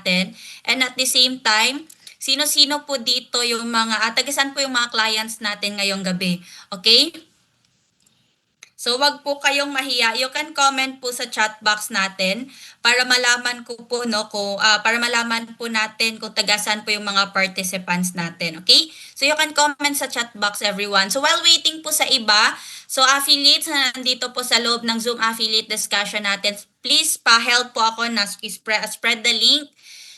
natin. And at the same time, sino-sino po dito yung mga, tagasan po yung mga clients natin ngayong gabi. Okay? So wag po kayong mahiya. You can comment po sa chat box natin para malaman ko po no kung para malaman po natin kung tagasan po yung mga participants natin, okay? So you can comment sa chat box everyone. So while waiting po sa iba, so affiliates na nandito po sa loob ng Zoom affiliate discussion natin, please pa-help po ako na spread the link.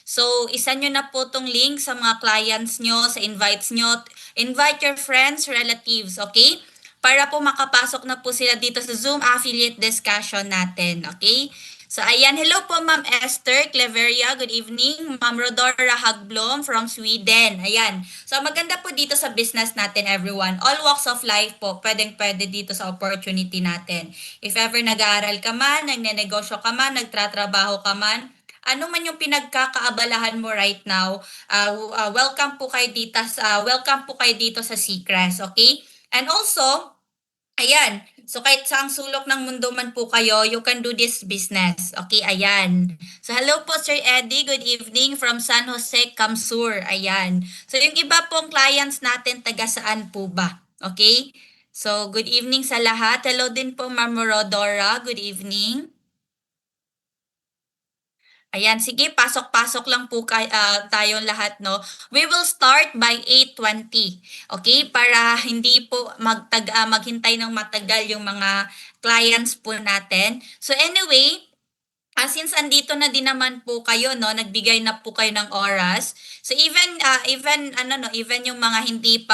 So, isa nyo na po tong link sa mga clients nyo, sa invites nyo. Invite your friends, relatives, okay? Para po makapasok na po sila dito sa Zoom affiliate discussion natin. Okay? So ayan, hello po Ma'am Esther Cleveria, good evening. Ma'am Rodora Hagblom from Sweden. Ayan. So maganda po dito sa business natin everyone. All walks of life po, pwedeng-pwede dito sa opportunity natin. If ever nag-aaral ka man, nagnenegosyo ka man, nagtratrabaho ka man, ano man yung pinagkakaabalahan mo right now, welcome po kayo dito sa Seacrest, okay? And also, ayan, so kahit saang sulok ng mundo man po kayo, you can do this business. Okay, ayan. So hello po Sir Eddie, good evening from San Jose, Camsur. Ayan. So yung iba pong clients natin, taga saan po ba? Okay? So good evening sa lahat. Hello din po Ma'am Rodora, good evening. Ayan, sige, pasok-pasok lang po tayong lahat, no? We will start by 8:20. Okay? Para hindi po maghintay ng matagal yung mga clients po natin. So anyway, since andito na din naman po kayo, no, nagbigay na po kayo ng oras. So even yung mga hindi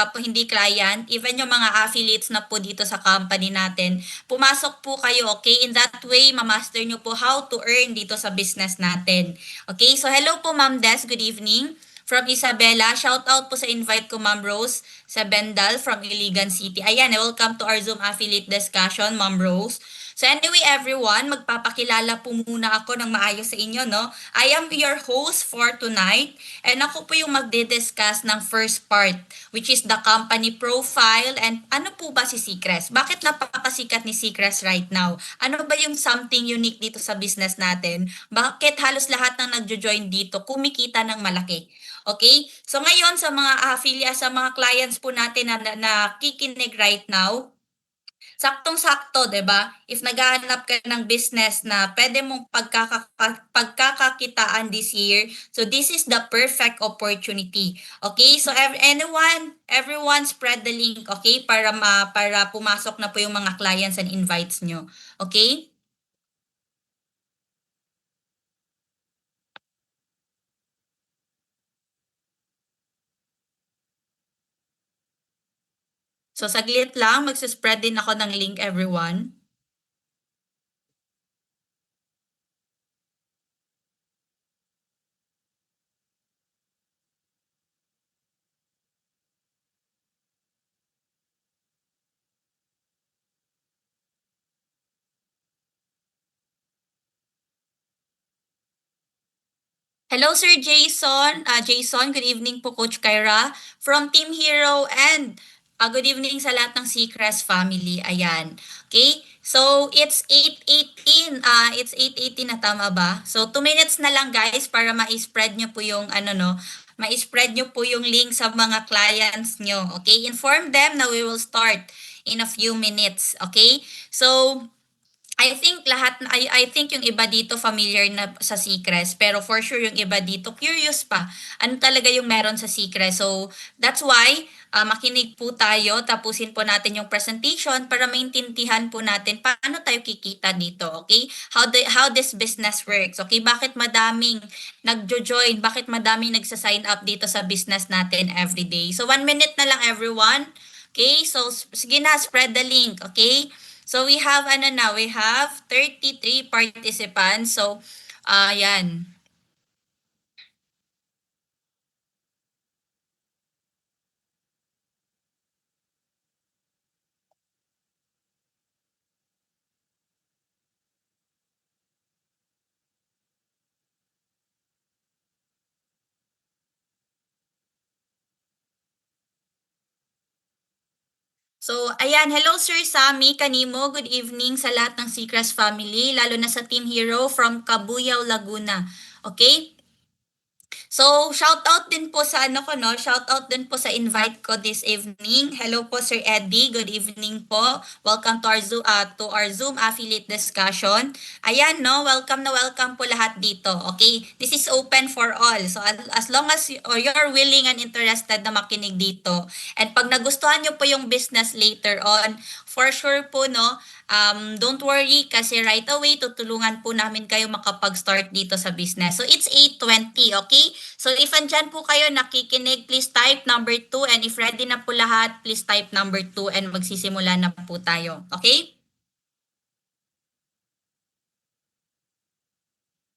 client, even yung mga affiliates na po dito sa company natin, pumasok po kayo, okay? In that way, mamaster nyo po how to earn dito sa business natin. Okay? So hello po Ma'am Des, good evening. From Isabela, shout out po sa invite ko Ma'am Rose Sabendal from Iligan City. Ayan, welcome to our Zoom affiliate discussion, Ma'am Rose. So anyway everyone, magpapakilala po muna ako ng maayos sa inyo, no? I am your host for tonight and ako po yung magdi-discuss ng first part which is the company profile and ano po ba si Seacrest? Bakit napakasikat ni Seacrest right now? Ano ba yung something unique dito sa business natin? Bakit halos lahat ng nagjo-join dito kumikita ng malaki? Okay? So ngayon sa mga affiliate, sa mga clients po natin na kikinig right now, saktong-sakto, 'di ba? If naghahanap ka ng business na pwede mong pagkakakitaan this year, so this is the perfect opportunity. Okay? So everyone spread the link, okay? Para pumasok na po yung mga clients and invites nyo. Okay? So saglit lang, magse-spread din ako ng link everyone. Hello Sir Jason. Jason, good evening po Coach Kyra from Team Hero and good evening sa lahat ng Seacrest family. Ayan. Okay? So it's 8:18. It's 8:18 na tama ba? So 2 minutes na lang guys para ma-spread nyo po yung ma-spread nyo po yung link sa mga clients nyo. Okay? Inform them na we will start in a few minutes. Okay? So I think yung iba dito familiar na sa Seacrest, pero for sure yung iba dito curious pa. Ano talaga yung meron sa Seacrest? So, that's why makinig po tayo, tapusin po natin yung presentation para maintindihan po natin paano tayo kikita dito, okay? How this business works, okay? Bakit madaming nagjo-join, bakit madaming nagsa-sign up dito sa business natin every day. So, 1 minute na lang everyone. Okay? So, sige na, spread the link, okay? So we have 33 participants. So, yan. So, ayan. Hello, Sir Sammy Kanimo. Good evening sa lahat ng Seacrest family, lalo na sa Team Hero from Cabuyao, Laguna. Okay? So, shout out din po sa ano ko, no? Shout out din po sa invite ko this evening. Hello po, Sir Eddie. Good evening po. Welcome to our Zoom affiliate discussion. Ayan, no? Welcome na welcome po lahat dito. Okay? This is open for all. So, as long as or you're willing and interested na makinig dito. And pag nagustuhan nyo po yung business later on, for sure po, no? Don't worry kasi right away tutulungan po namin kayo makapag-start dito sa business. So it's 8:20, okay? So if andyan po kayo nakikinig, please type number 2 and if ready na po lahat, please type number 2 and magsisimula na po tayo. Okay?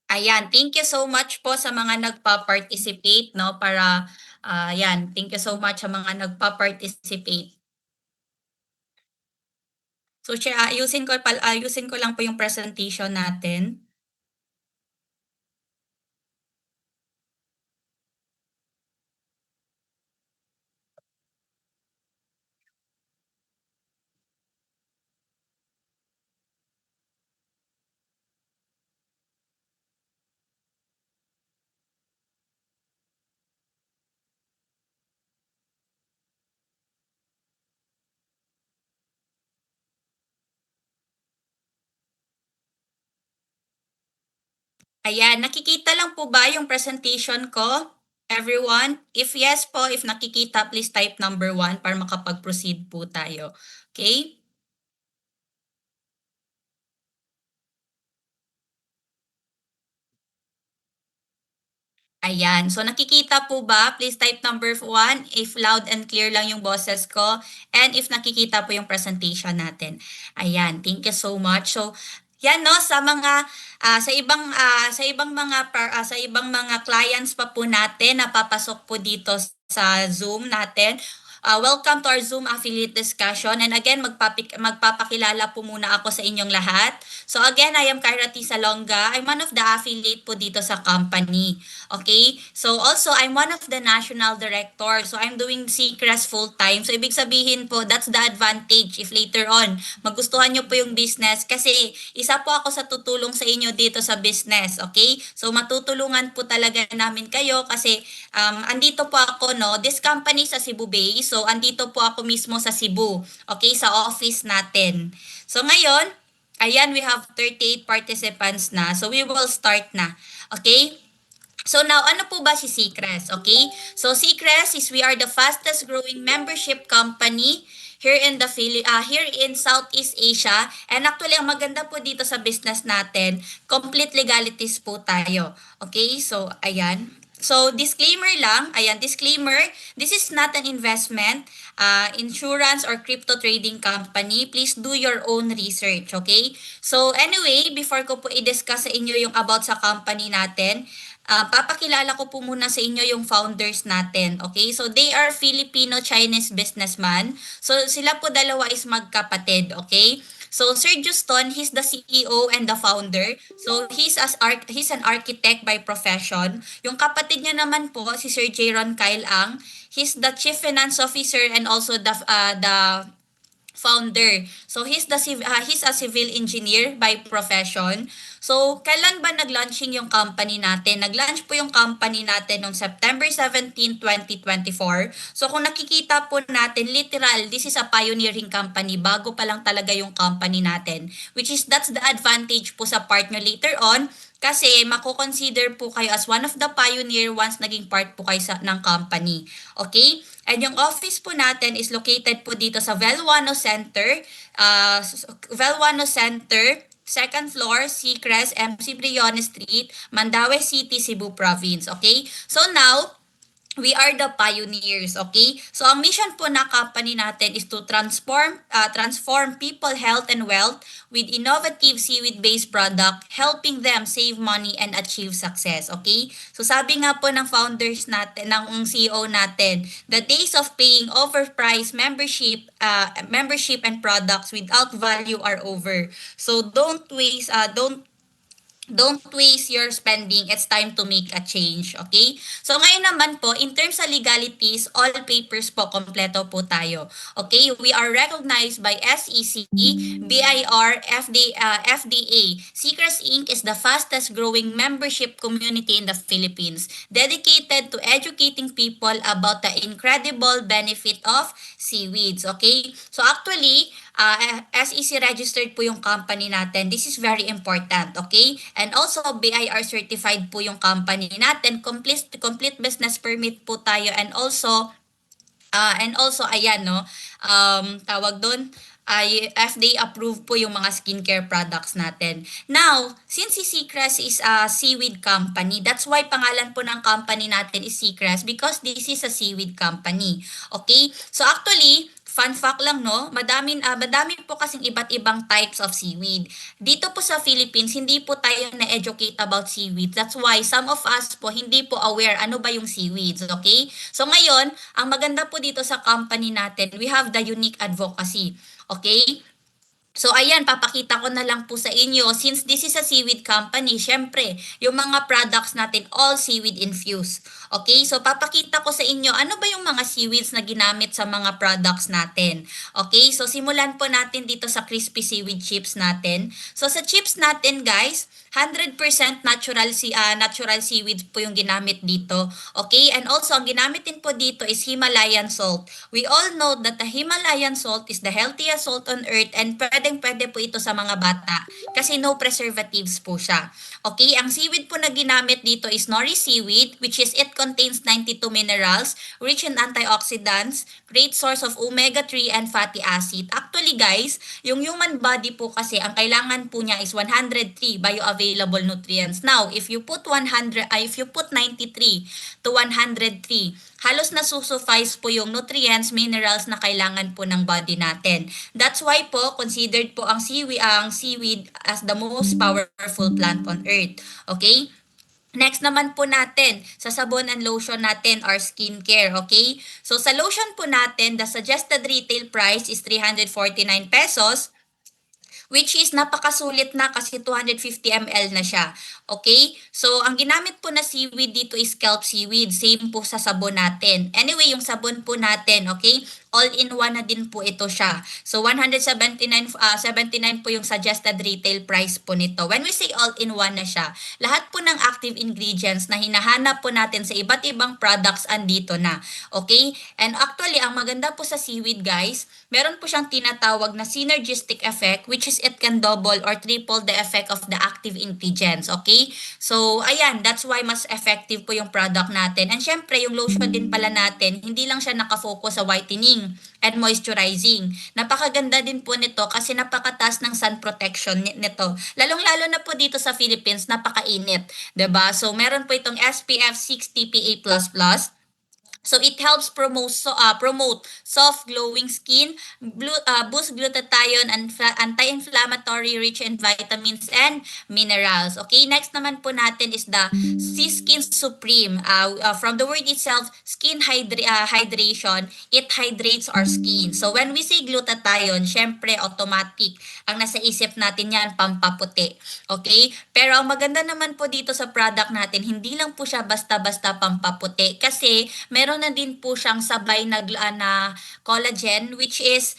Ayan, thank you so much po sa mga nagpa-participate, no? Para, yan, thank you so much sa mga nagpa-participate. So, ayusin ko lang po yung presentation natin. Ayan, nakikita lang po ba yung presentation ko? Everyone? If yes po, if nakikita, please type number 1 para makapag-proceed po tayo. Okay? Ayan. So nakikita po ba? Please type number 1 if loud and clear lang yung boses ko and if nakikita po yung presentation natin. Ayan. Thank you so much. So yan no sa mga sa ibang mga sa ibang mga clients pa po natin na papasok po dito sa Zoom natin. Welcome to our Zoom affiliate discussion. And again, magpapakilala po muna ako sa inyong lahat. So again, I am Kyra T. Salonga. I'm one of the affiliate po dito sa company. Okay? So also, I'm one of the national director. So I'm doing CCRES full-time. So ibig sabihin po, that's the advantage if later on, magustuhan nyo po yung business. Kasi isa po ako sa tutulong sa inyo dito sa business. Okay? So matutulungan po talaga namin kayo kasi andito po ako, no? This company sa Cebu Bay. So andito po ako mismo sa Cebu. Okay? Sa office natin. So ngayon, ayan, we have 38 participants na. So we will start na. Okay? So now, ano po ba si Seacrest? Okay? So Seacrest is we are the fastest growing membership company here in Southeast Asia. And actually, ang maganda po dito sa business natin, complete legalities po tayo. Okay? So, ayan. So, disclaimer lang. Ayan, disclaimer. This is not an investment, insurance, or crypto trading company. Please do your own research, okay? So, anyway, before ko po i-discuss sa inyo yung about sa company natin, papakilala ko po muna sa inyo yung founders natin, okay? So, they are Filipino-Chinese businessman. So, sila po dalawa is magkapatid, okay? So, Sir Juston, he's the CEO and the founder. So, he's an architect by profession. Yung kapatid niya naman po, si Sir Jayron Kyle Ang, he's the Chief Finance Officer and also the founder. So he's a civil engineer by profession. So kailan ba nag-launching yung company natin? Nag-launch po yung company natin noong September 17, 2024. So kung nakikita po natin, literal, this is a pioneering company. Bago pa lang talaga yung company natin. Which is that's the advantage po sa partner later on kasi mako-consider po kayo as one of the pioneer once naging part po kayo ng company. Okay? And yung office po natin is located po dito sa Velwano Center. Velwano Center, second floor, Seacrest, MC Briones Street, Mandaue City, Cebu Province. Okay? So now, we are the pioneers, okay? So ang mission po na company natin is to transform people health and wealth with innovative seaweed-based product, helping them save money and achieve success, okay? So sabi nga po ng founders natin, ng CEO natin, the days of paying overpriced membership and products without value are over. So don't Don't waste your spending. It's time to make a change. Okay? So ngayon naman po, in terms sa legalities, all papers po, kompleto po tayo. Okay? We are recognized by SEC, BIR, FDA. Seacrest Inc. is the fastest growing membership community in the Philippines, dedicated to educating people about the incredible benefit of seaweeds. Okay? So actually, SEC registered po yung company natin. This is very important, okay? And also, BIR certified po yung company natin. Complete business permit po tayo, and also ayan no, tawag doon ay FDA approved po yung mga skincare products natin. Now, since si Seacrest is a seaweed company, that's why pangalan po ng company natin is Seacrest because this is a seaweed company. Okay? So actually, fun fact lang no, madami po kasing iba't ibang types of seaweed. Dito po sa Philippines, hindi po tayo na-educate about seaweed. That's why some of us po hindi po aware ano ba yung seaweeds, okay? So ngayon, ang maganda po dito sa company natin, we have the unique advocacy. Okay? So ayan, papakita ko na lang po sa inyo. Since this is a seaweed company, syempre, yung mga products natin, all seaweed infused. Okay? So papakita ko sa inyo, ano ba yung mga seaweeds na ginamit sa mga products natin. Okay? So simulan po natin dito sa crispy seaweed chips natin. So sa chips natin guys, 100% natural seaweeds po yung ginamit dito. Okay? And also, ang ginamit din po dito is Himalayan salt. We all know that the Himalayan salt is the healthiest salt on earth and pwede po ito sa mga bata kasi no preservatives po siya. Okay? Ang seaweed po na ginamit dito is nori seaweed, which is it contains 92 minerals, rich in antioxidants, great source of omega-3 and fatty acid. Actually guys, yung human body po kasi, ang kailangan po niya is 103 bioavailable nutrients. Now, if you put 93 to 103, halos nasusuffice po yung nutrients, minerals na kailangan po ng body natin. That's why po, considered po ang seaweed as the most powerful plant on earth. Okay? Next naman po natin, sa sabon and lotion natin or skincare, okay? So sa lotion po natin, the suggested retail price is 349 pesos, which is napakasulit na kasi 250 ml na siya. Okay? So, ang ginamit po na seaweed dito is kelp seaweed. Same po sa sabon natin. Anyway, yung sabon po natin, okay? All-in-one na din po ito siya. So, 79 po yung suggested retail price po nito. When we say all-in-one na siya, lahat po ng active ingredients na hinahanap po natin sa iba't ibang products andito na. Okay? And actually, ang maganda po sa seaweed, guys, meron po siyang tinatawag na synergistic effect, which is it can double or triple the effect of the active ingredients. Okay? So, ayan, that's why mas effective po yung product natin. And syempre, yung lotion din pala natin, hindi lang siya nakafocus sa whitening and moisturizing. Napakaganda din po nito kasi napakataas ng sun protection nito. Lalong-lalo na po dito sa Philippines, napakainit. 'Di ba? So, meron po itong SPF 60 PA++. So it helps promote soft glowing skin, boost glutathione and anti-inflammatory, rich in vitamins and minerals. Okay, next naman po natin is the Sea Skin Supreme. From the word itself, hydration, it hydrates our skin. So when we say glutathione, syempre automatic ang nasa isip natin yan, pampaputi. Okay? Pero ang maganda naman po dito sa product natin, hindi lang po siya basta-basta pampaputi kasi meron na din po siyang sabay na collagen, which is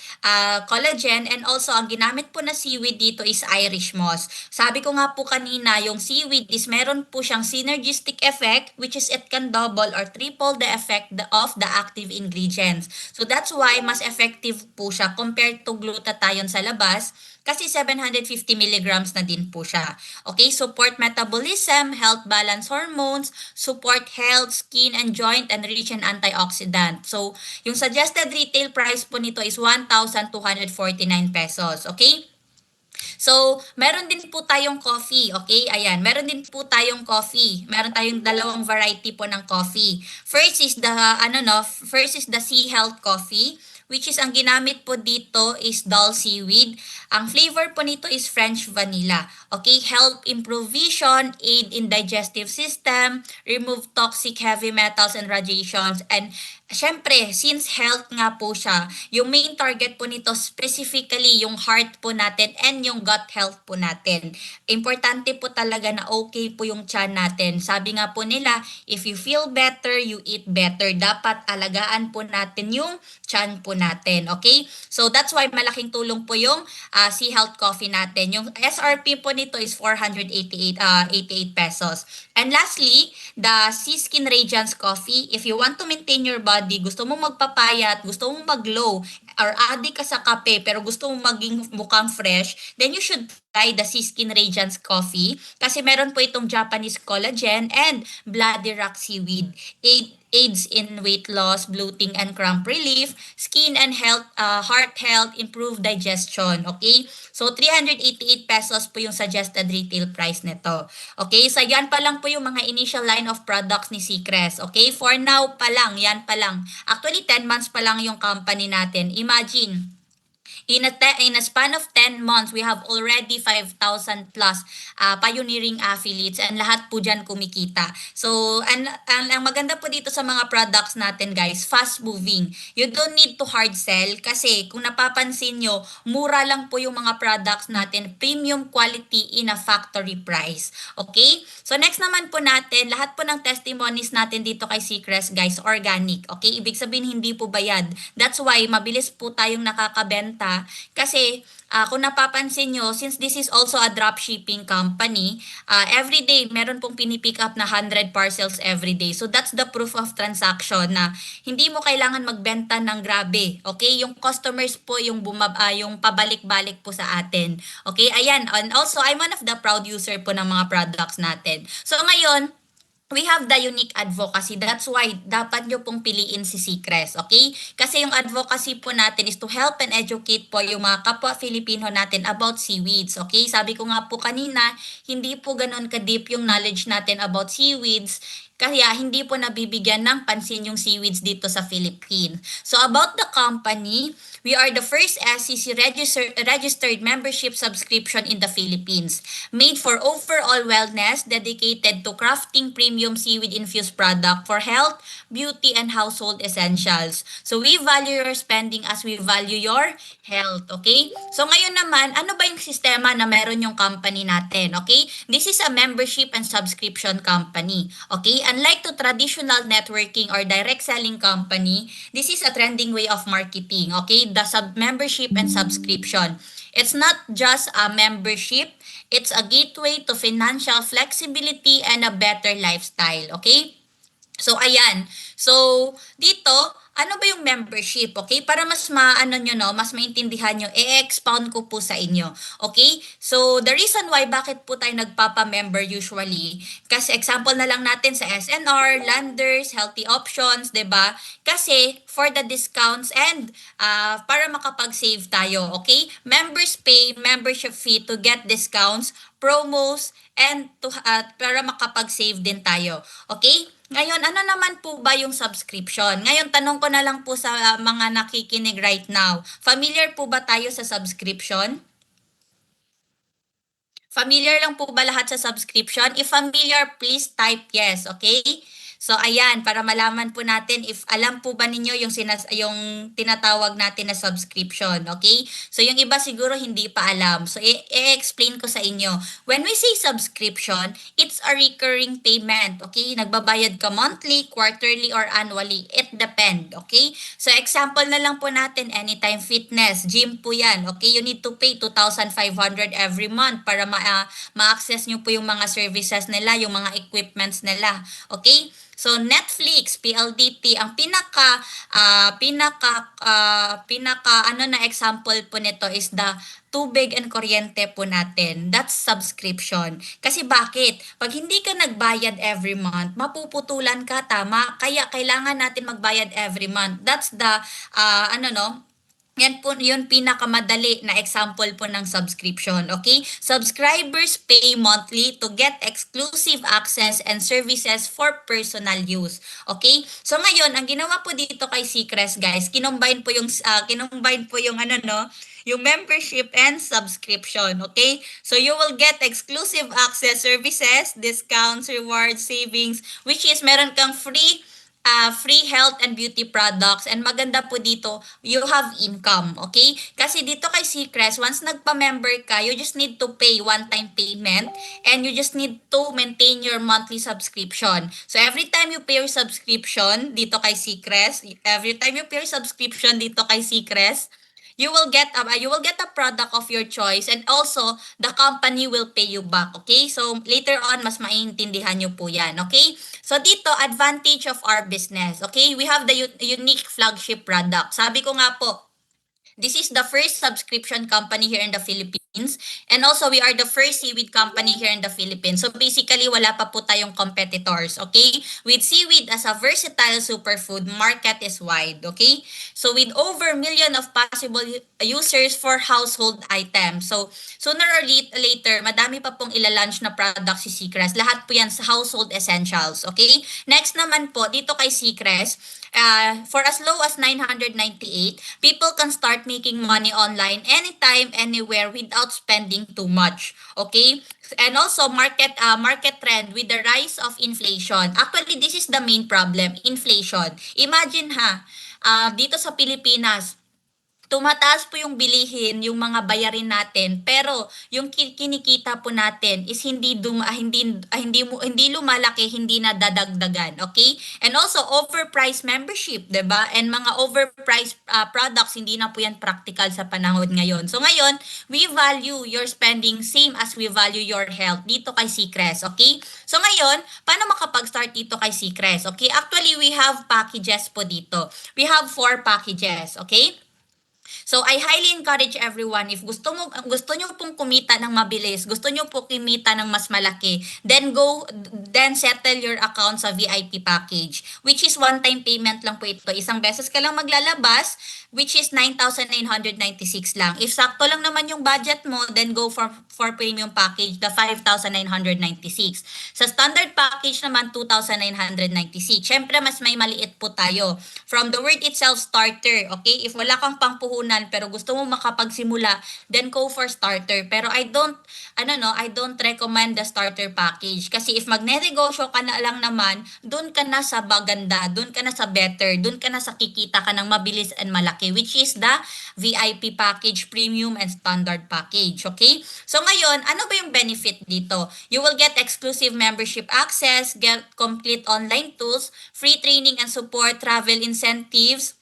collagen, and also ang ginamit po na seaweed dito is Irish moss. Sabi ko nga po kanina, yung seaweed is meron po siyang synergistic effect, which is it can double or triple the effect of the active ingredients. So that's why mas effective po siya compared to glutathione sa labas kasi 750 milligrams na din po siya. Okay, support metabolism, help balance hormones, support health, skin and joint, and rich in antioxidant. So, yung suggested retail price po nito is 1,249 pesos. Okay? So, meron din po tayong coffee, okay? Ayan, meron din po tayong coffee. Meron tayong dalawang variety po ng coffee. First is the Sea Health Coffee, which is ang ginamit po dito is Dal seaweed. Ang flavor po nito is French vanilla. Okay, help improve vision, aid in digestive system, remove toxic heavy metals and radiations, and syempre, since health nga po siya, yung main target po nito specifically yung heart po natin and yung gut health po natin. Importante po talaga na okay po yung tiyan natin. Sabi nga po nila, if you feel better, you eat better. Dapat alagaan po natin yung tiyan po natin. Okay? So that's why malaking tulong po yung Sea Health Coffee natin. Yung SRP po nito is 488 pesos. And lastly, the Sea Skin Radiance Coffee. If you want to maintain your body, gusto mong magpapayat, gusto mong mag-glow, or addict ka sa kape pero gusto mong maging mukhang fresh, then you should try the Sea Skin Radiance Coffee kasi meron po itong Japanese collagen and bloody rock seaweed. Aids in weight loss, bloating and cramp relief, skin and health, heart health, improved digestion. Okay? So 388 pesos po yung suggested retail price nito. Okay? So yan pa lang po yung mga initial line of products ni Seacrest. Okay? For now pa lang, yan pa lang. Actually 10 months pa lang yung company natin. Imagine, in a span of 10 months, we have already 5,000 plus pioneering affiliates and lahat po dyan kumikita. So, ang maganda po dito sa mga products natin guys, fast moving. You don't need to hard sell kasi kung napapansin nyo, mura lang po yung mga products natin, premium quality in a factory price. Okay? So, next naman po natin, lahat po ng testimonies natin dito kay Seacrest guys, organic. Okay? Ibig sabihin, hindi po bayad. That's why, mabilis po tayong nakakabenta kasi kung napapansin nyo, since this is also a dropshipping company, every day meron pong pinipick up na 100 parcels every day. So that's the proof of transaction na hindi mo kailangan magbenta ng grabe. Okay? Yung customers po yung yung pabalik-balik po sa atin. Okay? Ayan. And also, I'm one of the proud user po ng mga products natin. So ngayon, we have the unique advocacy. That's why dapat nyo pong piliin si Seacrest, okay? Kasi yung advocacy po natin is to help and educate po yung mga kapwa Filipino natin about seaweeds, okay? Sabi ko nga po kanina, hindi po ganun ka-deep yung knowledge natin about seaweeds. Kaya hindi po nabibigyan ng pansin yung seaweeds dito sa Philippines. So about the company, we are the first SEC registered membership subscription in the Philippines. Made for overall wellness, dedicated to crafting premium seaweed-infused product for health, beauty, and household essentials. So we value your spending as we value your health, okay? So ngayon naman, ano ba yung sistema na meron yung company natin, okay? This is a membership and subscription company, okay? Unlike to traditional networking or direct selling company, this is a trending way of marketing, okay? The membership and subscription. It's not just a membership, it's a gateway to financial flexibility and a better lifestyle, okay? So, ayan. So, dito, ano ba yung membership? Okay? Para mas maano nyo, no? Mas maintindihan nyo, i-expound ko po sa inyo. Okay? So, the reason why bakit po tayo nagpapa-member usually, kasi example na lang natin sa SNR, Landers, Healthy Options, 'di ba? Kasi for the discounts and para makapag-save tayo. Okay? Members pay membership fee to get discounts, promos, and para makapag-save din tayo. Okay? Ngayon, ano naman po ba yung subscription? Ngayon, tanong ko na lang po sa mga nakikinig right now. Familiar po ba tayo sa subscription? Familiar lang po ba lahat sa subscription? If familiar, please type yes, okay? So ayan, para malaman po natin if alam po ba ninyo yung tinatawag natin na subscription, okay? So yung iba siguro hindi pa alam. So i-explain ko sa inyo. When we say subscription, it's a recurring payment, okay? Nagbabayad ka monthly, quarterly, or annually. It depend, okay? So example na lang po natin, Anytime Fitness, gym po yan, okay? You need to pay 2,500 every month para ma-access nyo po yung mga services nila, yung mga equipments nila, okay? So Netflix, PLDT, ang pinaka ano na example po nito is the tubig and kuryente po natin. That's subscription. Kasi bakit? Pag hindi ka nagbayad every month, mapuputulan ka, tama? Kaya kailangan natin magbayad every month. That's the ano no, Yan po yun pinakamadali na example po ng subscription, okay? Subscribers pay monthly to get exclusive access and services for personal use, okay? So ngayon, ang ginawa po dito kay Seacrest, guys, kinombine po yung ano no, yung membership and subscription, okay? So you will get exclusive access services, discounts, rewards, savings, which is meron kang free health and beauty products. And maganda po dito, you have income, okay? Kasi dito kay Seacrest, once nagpa-member ka, you just need to pay one-time payment and you just need to maintain your monthly subscription. So every time you pay your subscription dito kay Seacrest, every time you pay your subscription dito kay Seacrest, you will get a product of your choice, and also the company will pay you back, okay? So later on mas maiintindihan niyo po 'yan, okay? So dito advantage of our business, okay? We have the unique flagship product. Sabi ko nga po, this is the first subscription company here in the Philippines. And also, we are the first seaweed company here in the Philippines. So basically, wala pa po tayong competitors, okay? With seaweed as a versatile superfood, market is wide, okay? So with over million of possible users for household items. So sooner or later, madami pa pong ilalunch na product si Seacrest. Lahat po yan sa household essentials, okay? Next naman po, dito kay Seacrest, for as low as 998, people can start making money online anytime, anywhere without spending too much. Okay? And also market trend with the rise of inflation. Actually, this is the main problem, inflation. Imagine dito sa Pilipinas, tumataas po yung bilihin, yung mga bayarin natin, pero yung kinikita po natin is hindi lumalaki, hindi nadadagdagan, okay? And also overpriced membership, 'di ba? And mga overpriced products, hindi na po yan practical sa panahon ngayon. So ngayon, we value your spending same as we value your health dito kay Seacrest, okay? So ngayon, paano makapag-start dito kay Seacrest? Okay? Actually, we have packages po dito. We have 4 packages, okay? So I highly encourage everyone, if gusto niyo pong kumita ng mabilis, gusto niyo po kumita ng mas malaki, then settle your account sa VIP package, which is one time payment lang po ito. Isang beses ka lang maglalabas, which is 9,996 lang. If sakto lang naman yung budget mo, then go for premium package, the 5,996. Sa standard package naman, 2,996. Syempre, mas may maliit po tayo. From the word itself, starter, okay? If wala kang pangpuhunan pero gusto mo makapagsimula, then go for starter. Pero I don't recommend the starter package. Kasi if magne-negosyo ka na lang naman, dun ka na sa baganda, dun ka na sa better, dun ka na sa kikita ka ng mabilis and malaki, which is the VIP package, premium and standard package, okay? So ngayon, ano ba yung benefit dito? You will get exclusive membership access, get complete online tools, free training and support, travel incentives,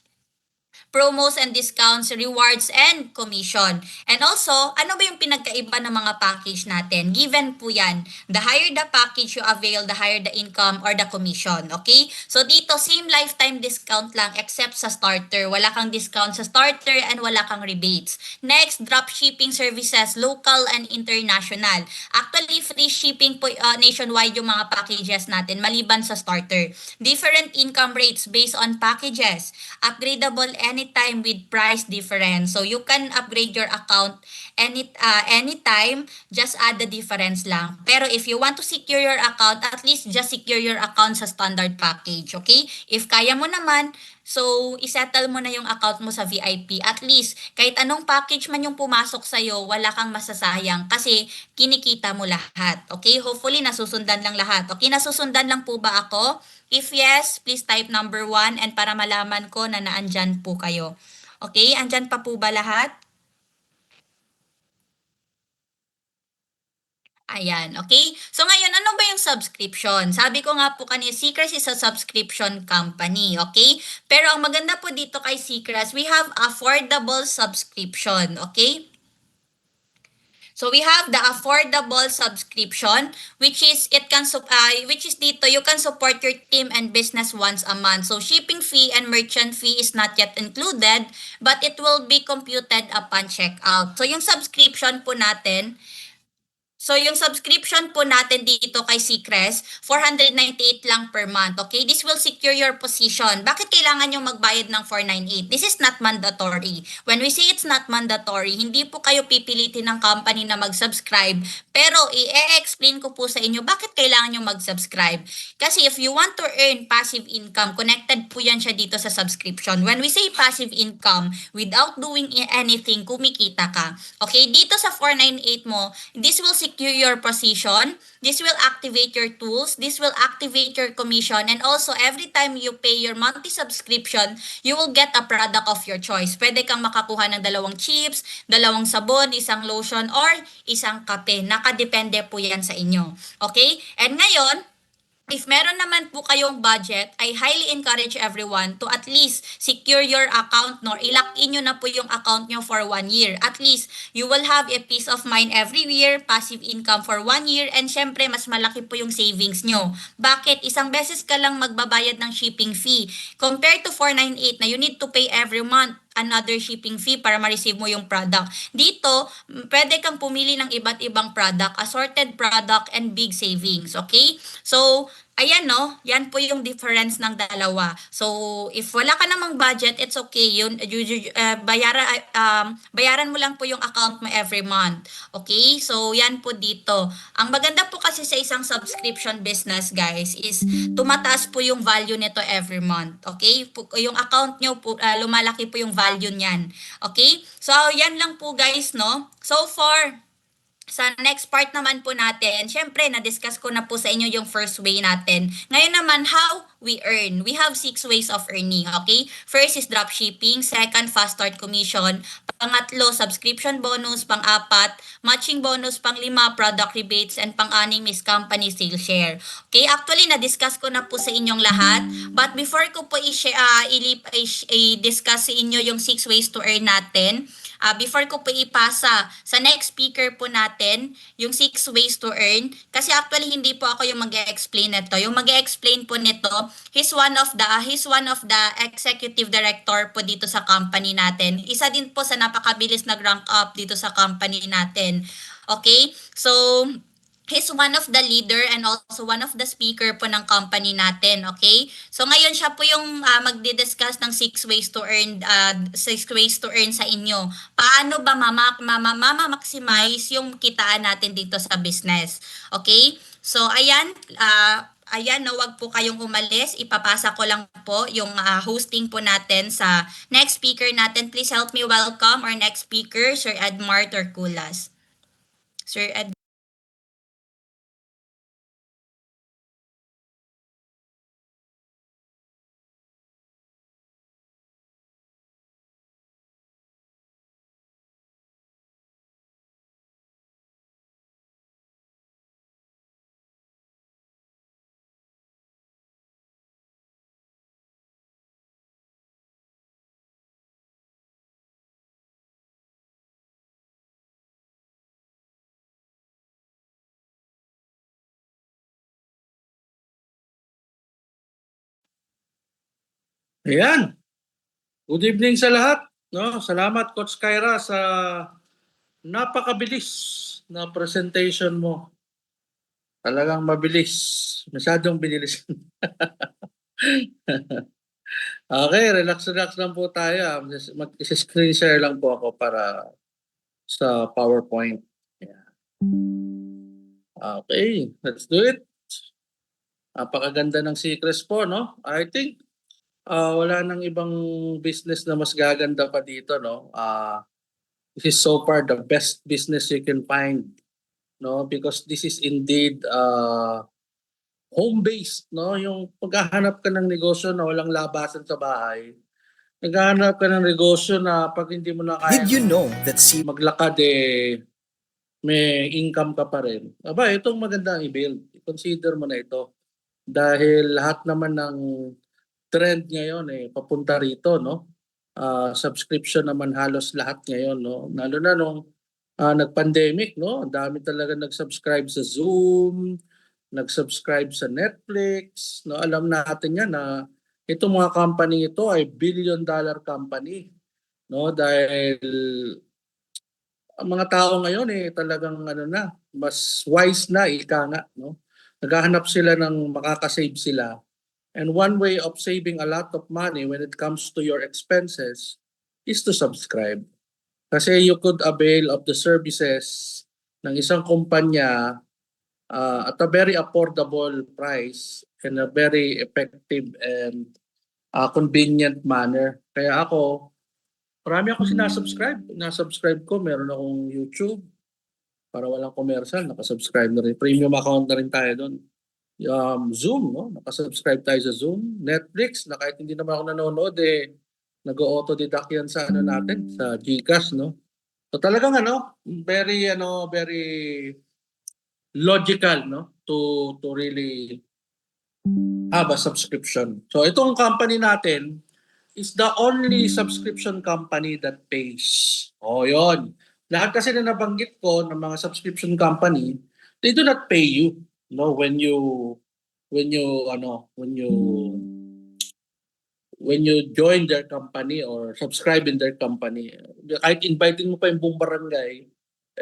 promos and discounts, rewards, and commission. And also, ano ba yung pinagkaiba ng mga package natin? Given po yan. The higher the package you avail, the higher the income or the commission. Okay? So dito, same lifetime discount lang except sa starter. Wala kang discount sa starter and wala kang rebates. Next, drop shipping services, local and international. Actually, free shipping po nationwide yung mga packages natin maliban sa starter. Different income rates based on packages. Upgradable anytime with price difference. So you can upgrade your account anytime, just add the difference lang. Pero if you want to secure your account, at least just secure your account sa standard package, okay? If kaya mo naman, so isettle mo na yung account mo sa VIP. At least, kahit anong package man yung pumasok sa'yo, wala kang masasayang kasi kinikita mo lahat, okay? Hopefully, nasusundan lang lahat. Okay, nasusundan lang po ba ako? If yes, please type number 1 and para malaman ko na naandyan po kayo. Okay, andyan pa po ba lahat? Ayan, okay? So ngayon, ano ba yung subscription? Sabi ko nga po kanina, Seacrest is a subscription company, okay? Pero ang maganda po dito kay Seacrest, we have affordable subscription, okay? So we have the affordable subscription, which is dito you can support your team and business once a month. So shipping fee and merchant fee is not yet included, but it will be computed upon checkout. So yung subscription po natin, So yung subscription po natin dito kay Seacrest, 498 lang per month. Okay? This will secure your position. Bakit kailangan nyo magbayad ng 498? This is not mandatory. When we say it's not mandatory, hindi po kayo pipilitin ng company na mag-subscribe. Pero i-explain ko po sa inyo bakit kailangan nyo mag-subscribe. Kasi if you want to earn passive income, connected po yan siya dito sa subscription. When we say passive income, without doing anything, kumikita ka. Okay? Dito sa 498 mo, this will secure your position, this will activate your tools, this will activate your commission, and also every time you pay your monthly subscription, you will get a product of your choice. Pwede kang makakuha ng 2 chips, 2 sabon, 1 lotion, or 1 kape. Nakadepende po yan sa inyo. Okay? And ngayon, if meron naman po kayong budget, I highly encourage everyone to at least secure your account, no? I-lock in nyo na po yung account nyo for 1 year. At least, you will have a peace of mind every year, passive income for 1 year, and syempre, mas malaki po yung savings nyo. Bakit? Isang beses ka lang magbabayad ng shipping fee. Compared to 498 na you need to pay every month another shipping fee para ma-receive mo yung product. Dito, pwede kang pumili ng iba't ibang product, assorted product, and big savings. Okay? So, ayan no, yan po yung difference ng dalawa. So, if wala ka namang budget, it's okay. Bayaran mo lang po yung account mo every month. Okay? So, yan po dito. Ang maganda po kasi sa isang subscription business, guys, is tumataas po yung value nito every month. Okay? Yung account nyo po, lumalaki po yung value niyan. Okay? So, yan lang po guys, no? So far, sa next part naman po natin, syempre, na-discuss ko na po sa inyo yung first way natin. Ngayon naman, how we earn. We have 6 ways of earning, okay? First is dropshipping. Second, fast start commission. Pangatlo, subscription bonus. Pang-apat, matching bonus. Pang-lima, product rebates. And pang-anim is company sales share. Okay, actually, na-discuss ko na po sa inyong lahat. But before ko po i-discuss sa inyo yung 6 ways to earn natin, before ko po ipasa sa next speaker po natin, yung 6 ways to earn, kasi actually hindi po ako yung mag-e-explain nito. Yung mag-e-explain po nito, he's one of the executive director po dito sa company natin. Isa din po sa napakabilis nag-rank up dito sa company natin. Okay? So, he's one of the leader and also one of the speaker po ng company natin, okay? So ngayon siya po yung magdi-discuss ng 6 ways to earn sa inyo. Paano ba mama-maximize yung kitaan natin dito sa business, okay? So ayan, no, wag po kayong umalis. Ipapasa ko lang po yung hosting po natin sa next speaker natin. Please help me welcome our next speaker, Sir Edmar Torculas. Sir Ed. Ayan. Good evening sa lahat. No, salamat Coach Kyra sa napakabilis na presentation mo. Talagang mabilis. Masyadong bilis. Okay, relax lang po tayo. Mag-screen share lang po ako para sa PowerPoint. Ayan. Okay, let's do it. Napakaganda ng Seacrest po, no? I think wala nang ibang business na mas gaganda pa dito, no? This is so far the best business you can find, no? Because this is indeed home-based, no? Yung paghahanap ka ng negosyo na walang labasan sa bahay, naghahanap ka ng negosyo na pag hindi mo na kaya Did you know that maglakad, may income ka pa rin. Aba, itong maganda ang i-build. I-consider mo na ito. Dahil lahat naman ng trend ngayon papunta rito, no? Subscription naman halos lahat ngayon, no? Lalo na nung nag-pandemic, no? Ang dami talaga nag-subscribe sa Zoom, nag-subscribe sa Netflix, no? Alam natin yan na itong mga company ito ay billion-dollar company, no? Dahil ang mga tao ngayon talagang ano na, mas wise na, ika nga, no? Naghahanap sila ng makakasave sila. And one way of saving a lot of money when it comes to your expenses is to subscribe. Kasi you could avail of the services ng isang kumpanya at a very affordable price and a very effective and convenient manner. Kaya ako, marami ako sinasubscribe. Nasubscribe ko, meron akong YouTube para walang commercial. Nakasubscribe na rin. Premium account na rin tayo doon. Zoom, no? Nakasubscribe tayo sa Zoom. Netflix, na kahit hindi naman ako nanonood, nag-auto-deduct yan sa ano natin, sa GCash, no? So talagang very logical, no? To really have a subscription. So itong company natin is the only subscription company that pays. Oh, yon. Lahat kasi na nabanggit ko ng mga subscription company, they do not pay you, no, when you join their company or subscribe in their company. Kahit inviting mo pa yung buong barangay,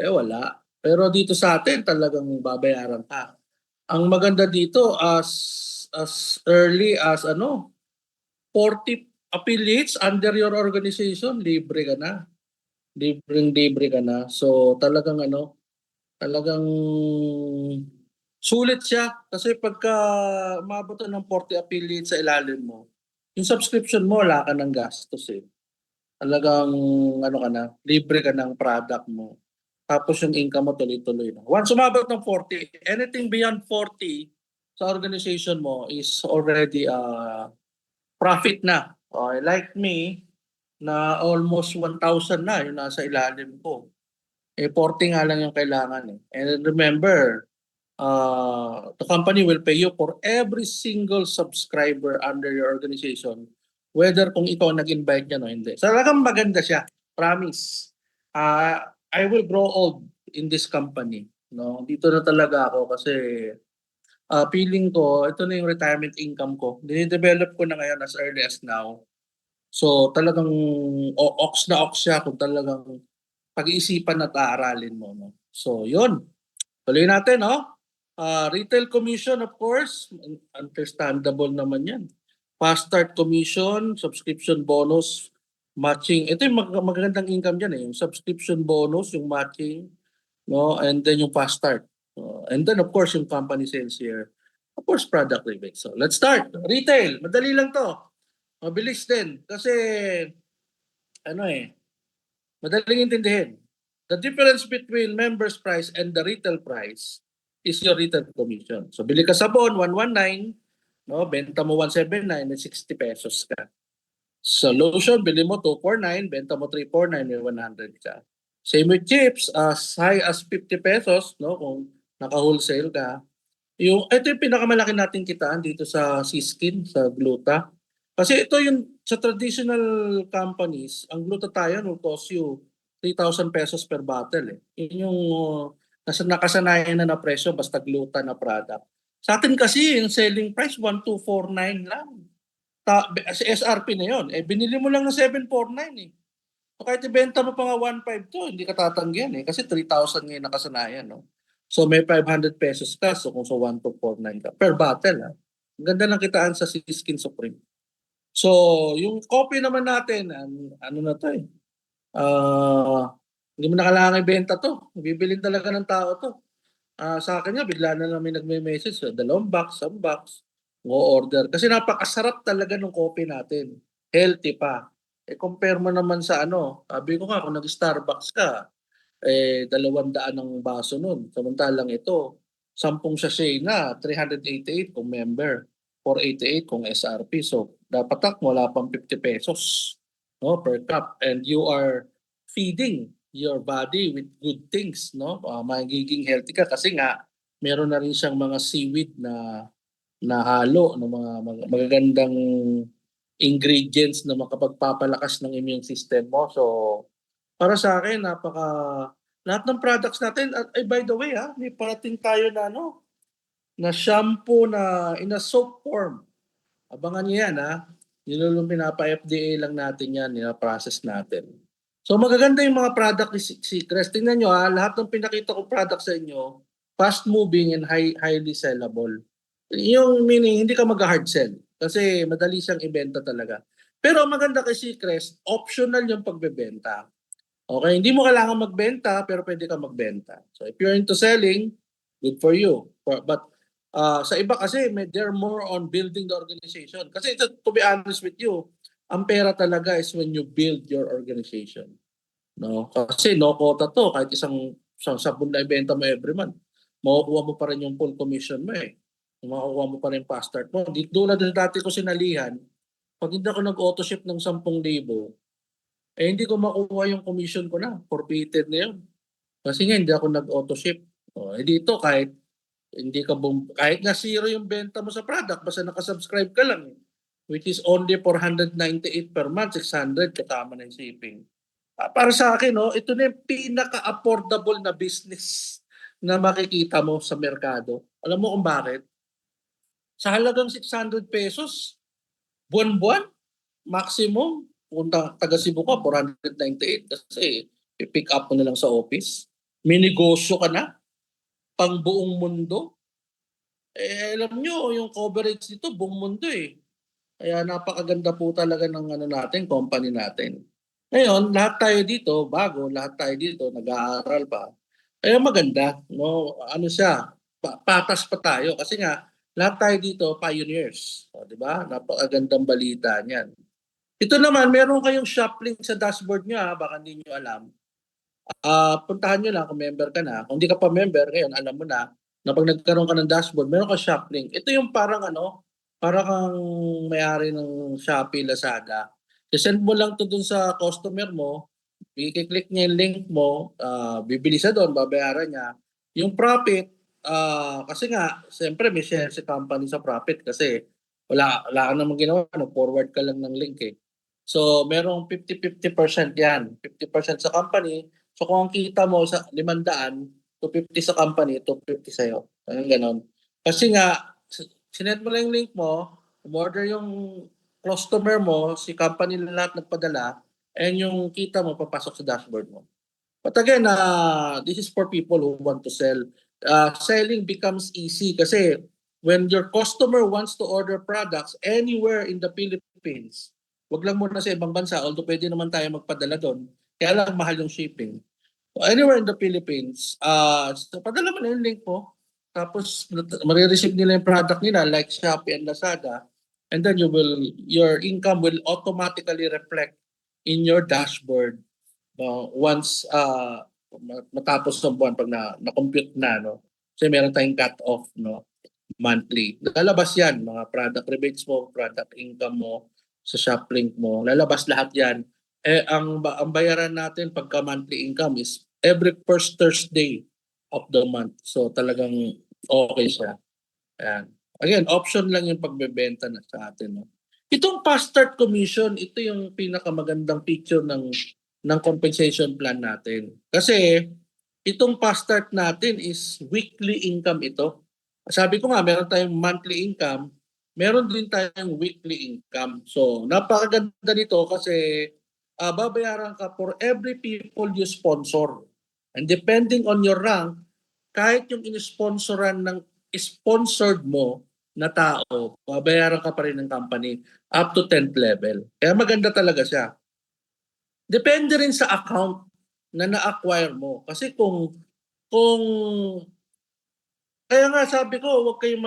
wala. Pero dito sa atin talagang babayaran ka. Ang maganda dito as early as 40 affiliates under your organization, libre ka na. Libre ka na. So talagang sulit siya kasi pagka umabot ng 40 affiliates sa ilalim mo, yung subscription mo wala ka ng gastos eh. Talagang ka na, libre ka ng product mo. Tapos yung income mo tuloy-tuloy na. Once umabot ng 40, anything beyond 40 sa organization mo is already profit na. Okay, like me, na almost 1,000 na yung nasa ilalim ko. 40 nga lang yung kailangan eh. And remember, the company will pay you for every single subscriber under your organization, whether kung ikaw nag-invite niya o hindi. So, talagang maganda siya. Promise. I will grow old in this company. No? Dito na talaga ako kasi feeling ko, ito na yung retirement income ko. Dinidevelop ko na ngayon as early as now. So talagang ox na ox siya kung talagang pag-iisipan at aaralin mo. No? So yun, tuloy natin. No? Retail commission of course, understandable naman yan. Fast start commission, subscription bonus, matching. Ito yung magandang income dyan eh. Yung subscription bonus, yung matching, no? And then yung fast start. And then of course yung company sales here. Of course product rebate. So let's start. Retail, madali lang to. Mabilis din kasi madaling intindihin. The difference between members price and the retail price is your retail commission. So bili ka sabon 119, no, benta mo 179, may 60 pesos ka. Sa lotion, bili mo 249, benta mo 349, may 100 ka. Same with chips, as high as 50 pesos, no, kung naka-wholesale ka. Ito yung pinakamalaki nating kitaan dito sa Siskin, sa Gluta. Kasi ito yung sa traditional companies, ang glutathione will cost you 3,000 pesos per bottle. Yun yung nakasanayan na presyo basta gluta na product. Sa atin kasi yung selling price 1,249 lang. Sa SRP na yun. Binili mo lang ng 749 eh. So kahit ibenta mo pa nga 1,500 hindi ka tatanggihan eh. Kasi 3,000 ngayon nakasanayan. No? So may 500 pesos ka. So kung sa 1,249 ka per bottle. Ha? Ang ganda ng kitaan sa Skin Supreme. So, yung coffee naman natin, ano na to eh. Hindi mo na kailangan ibenta to. Bibilin talaga ng tao to. Sa akin nga, bigla na lang may nagme-message. 2 box, 1 box. Mo-order. Kasi napakasarap talaga ng coffee natin. Healthy pa. Compare mo naman sa sabi ko nga, kung nag-Starbucks ka, 200 ang baso nun. Samantalang ito, 10 sachet na, 388 kung member. 488 kung SRP. So, dapat wala pang 50 pesos no, per cup. And you are feeding your body with good things. No? Magiging healthy ka kasi nga, meron na rin siyang mga seaweed na halo ng mga magagandang ingredients na makapagpapalakas ng immune system mo. So, para sa akin, lahat ng products natin, at by the way, may parating tayo na shampoo na in a soap form. Abangan niyo yan, Yun yung pinapa-FDA lang natin yan, process natin. So magaganda yung mga product ni Seacrest. Tingnan nyo lahat ng pinakita ko product sa inyo, fast moving and highly sellable. Yung meaning, hindi ka mag-hard sell kasi madali siyang ibenta talaga. Pero ang maganda kay Seacrest, optional yung pagbebenta. Okay, hindi mo kailangan magbenta pero pwede ka magbenta. So if you're into selling, good for you. But sa iba kasi they're more on building the organization. Kasi to be honest with you, ang pera talaga is when you build your organization. No? Kasi no quota to, kahit isang sabon na ibenta mo every month, makukuha mo pa rin yung full commission mo eh. Makukuha mo pa rin yung fast start mo. Di tulad ng dati ko sinalihan, pag hindi ako nag-auto ship ng 10,000, hindi ko makuha yung commission ko na. Forfeited na yun. Kasi nga hindi ako nag-auto ship. Dito kahit na zero yung benta mo sa product, basta nakasubscribe ka lang. Which is only 498 per month, 600 kasama na yung shipping. Para sa akin, ito na yung pinaka-affordable na business na makikita mo sa merkado. Alam mo kung bakit? Sa halagang 600 pesos, buwan-buwan, maximum, kung taga Cebu ka, 498 kasi i-pick up mo na lang sa office. May negosyo ka na, pang buong mundo. Alam nyo, yung coverage nito, buong mundo eh. Kaya napakaganda po talaga ng natin, company natin. Ngayon, lahat tayo dito, bago, lahat tayo dito, nag-aaral pa. Kaya maganda, no? Ano siya, patas pa tayo. Kasi nga, lahat tayo dito, pioneers. Di ba? Napakagandang balita niyan. Ito naman, meron kayong shop link sa dashboard nyo, baka hindi nyo alam. Puntahan nyo lang kung member ka na. Kung hindi ka pa member, ngayon alam mo na pag nagkaroon ka ng dashboard, meron ka shop link. Ito yung parang parang kang may-ari ng Shopee, Lazada. I-send mo lang to dun sa customer mo, i-click niya yung link mo, bibili siya doon, babayaran niya. Yung profit, kasi nga, siyempre may share si company sa profit kasi wala ka namang ginawa, forward ka lang ng link eh. So, merong 50-50% yan. 50% sa company. So, kung ang kita mo sa 500, 250 sa company, 250 sa'yo. Ayun, ganon. Kasi nga, sinend mo lang yung link mo, umorder yung customer mo, si company na lahat nagpadala, and yung kita mo papasok sa dashboard mo. But again, this is for people who want to sell. Selling becomes easy kasi when your customer wants to order products anywhere in the Philippines, wag lang muna sa ibang bansa, although pwede naman tayo magpadala doon, kaya lang mahal yung shipping. So anywhere in the Philippines, so padala mo na yung link mo, tapos marireceive nila yung product nila like Shopee and Lazada, and then your income will automatically reflect in your dashboard once matapos ng buwan pag na-compute na, no? Kasi meron tayong cut-off, no? Monthly. Lalabas yan, mga product rebates mo, product income mo, sa shop link mo. Lalabas lahat yan. Ang bayaran natin pagka monthly income is every first Thursday of the month. So talagang okay siya. Ayan. Again, option lang yung pagbebenta na sa atin. No? Itong fast start commission, ito yung pinakamagandang feature ng compensation plan natin. Kasi itong fast start natin is weekly income ito. Sabi ko nga, meron tayong monthly income, meron din tayong weekly income. So, napakaganda nito kasi babayaran ka for every people you sponsor. And depending on your rank, kahit yung in-sponsoran ng sponsored mo na tao, babayaran ka pa rin ng company up to 10th level. Kaya maganda talaga siya. Depende rin sa account na na-acquire mo. Kasi kung kaya nga sabi ko, huwag kayong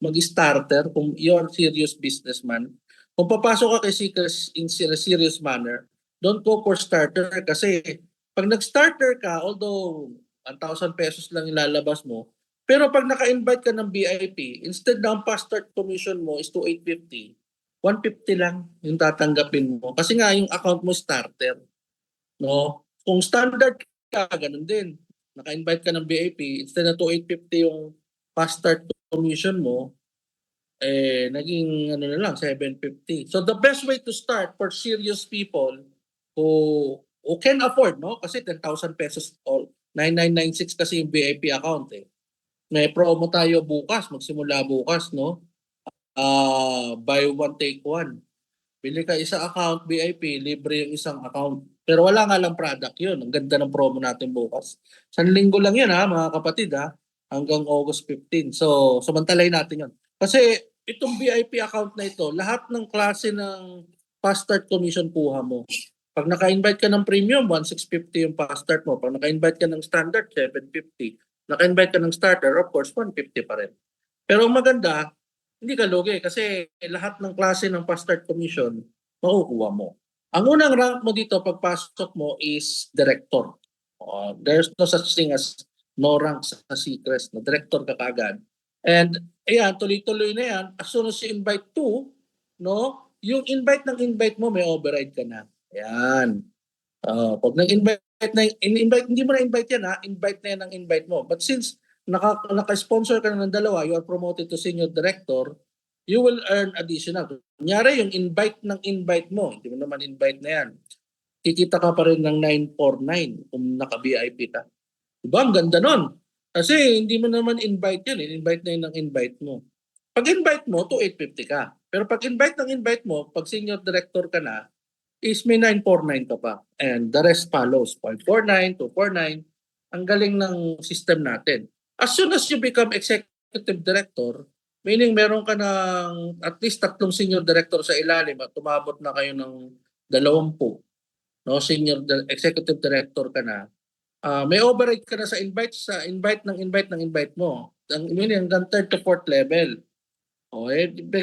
mag-starter kung you're serious businessman. Kung papasok ka kay Seekers in a serious manner, don't go for starter kasi pag nag-starter ka, although 1,000 pesos lang ilalabas mo, pero pag naka-invite ka ng VIP, instead na ang fast start commission mo is to 850, 150 lang yung tatanggapin mo. Kasi nga yung account mo starter. No? Kung standard ka, ganun din. Naka-invite ka ng VIP, instead na 2,850 yung fast start commission mo, naging na lang, 750. So the best way to start for serious people who can afford, no? Kasi 10,000 pesos or 9,996 kasi yung VIP account eh. May promo tayo bukas, magsimula bukas, no? Buy one, take one. Bili ka isang account, VIP, libre yung isang account. Pero wala nga lang product yun. Ang ganda ng promo natin bukas. Isang linggo lang yun ha, mga kapatid ha. Hanggang August 15. So, samantalayin natin yun. Kasi itong VIP account na ito, lahat ng klase ng fast start commission kuha mo. Pag naka-invite ka ng premium, 1,650 yung fast start mo. Pag naka-invite ka ng standard, 750. Naka-invite ka ng starter, of course, 150 pa rin. Pero ang maganda, hindi ka lugi kasi lahat ng klase ng fast start commission, makukuha mo. Ang unang rank mo dito pagpasok mo is director. There's no such thing as no rank sa Seacrest. No? Director ka kagad. And ayan, tuloy-tuloy na yan. As soon as you invite two, no, yung invite mo, may override ka na. Ayan. Pag nag-invite in-invite, hindi mo na invite yan ha, invite na yan ang invite mo. But since naka-sponsor ka na ng dalawa, you are promoted to senior director, you will earn additional. Kunyari yung invite mo, hindi mo naman invite na yan, kikita ka pa rin ng 949 kung naka-VIP ka. Diba? Ang ganda nun. Kasi hindi mo naman invite yan, invite na yun ang invite mo. Pag invite mo, to 850 ka. Pero pag invite mo, pag senior director ka na, is may 949 ka pa. And the rest follows. 0.49, 249. Ang galing ng system natin. As soon as you become executive director, meaning meron ka ng at least 3 senior director sa ilalim at tumabot na kayo ng 20, no, executive director ka na, may override ka na sa invite mo. Meaning hanggang 3rd to 4th level.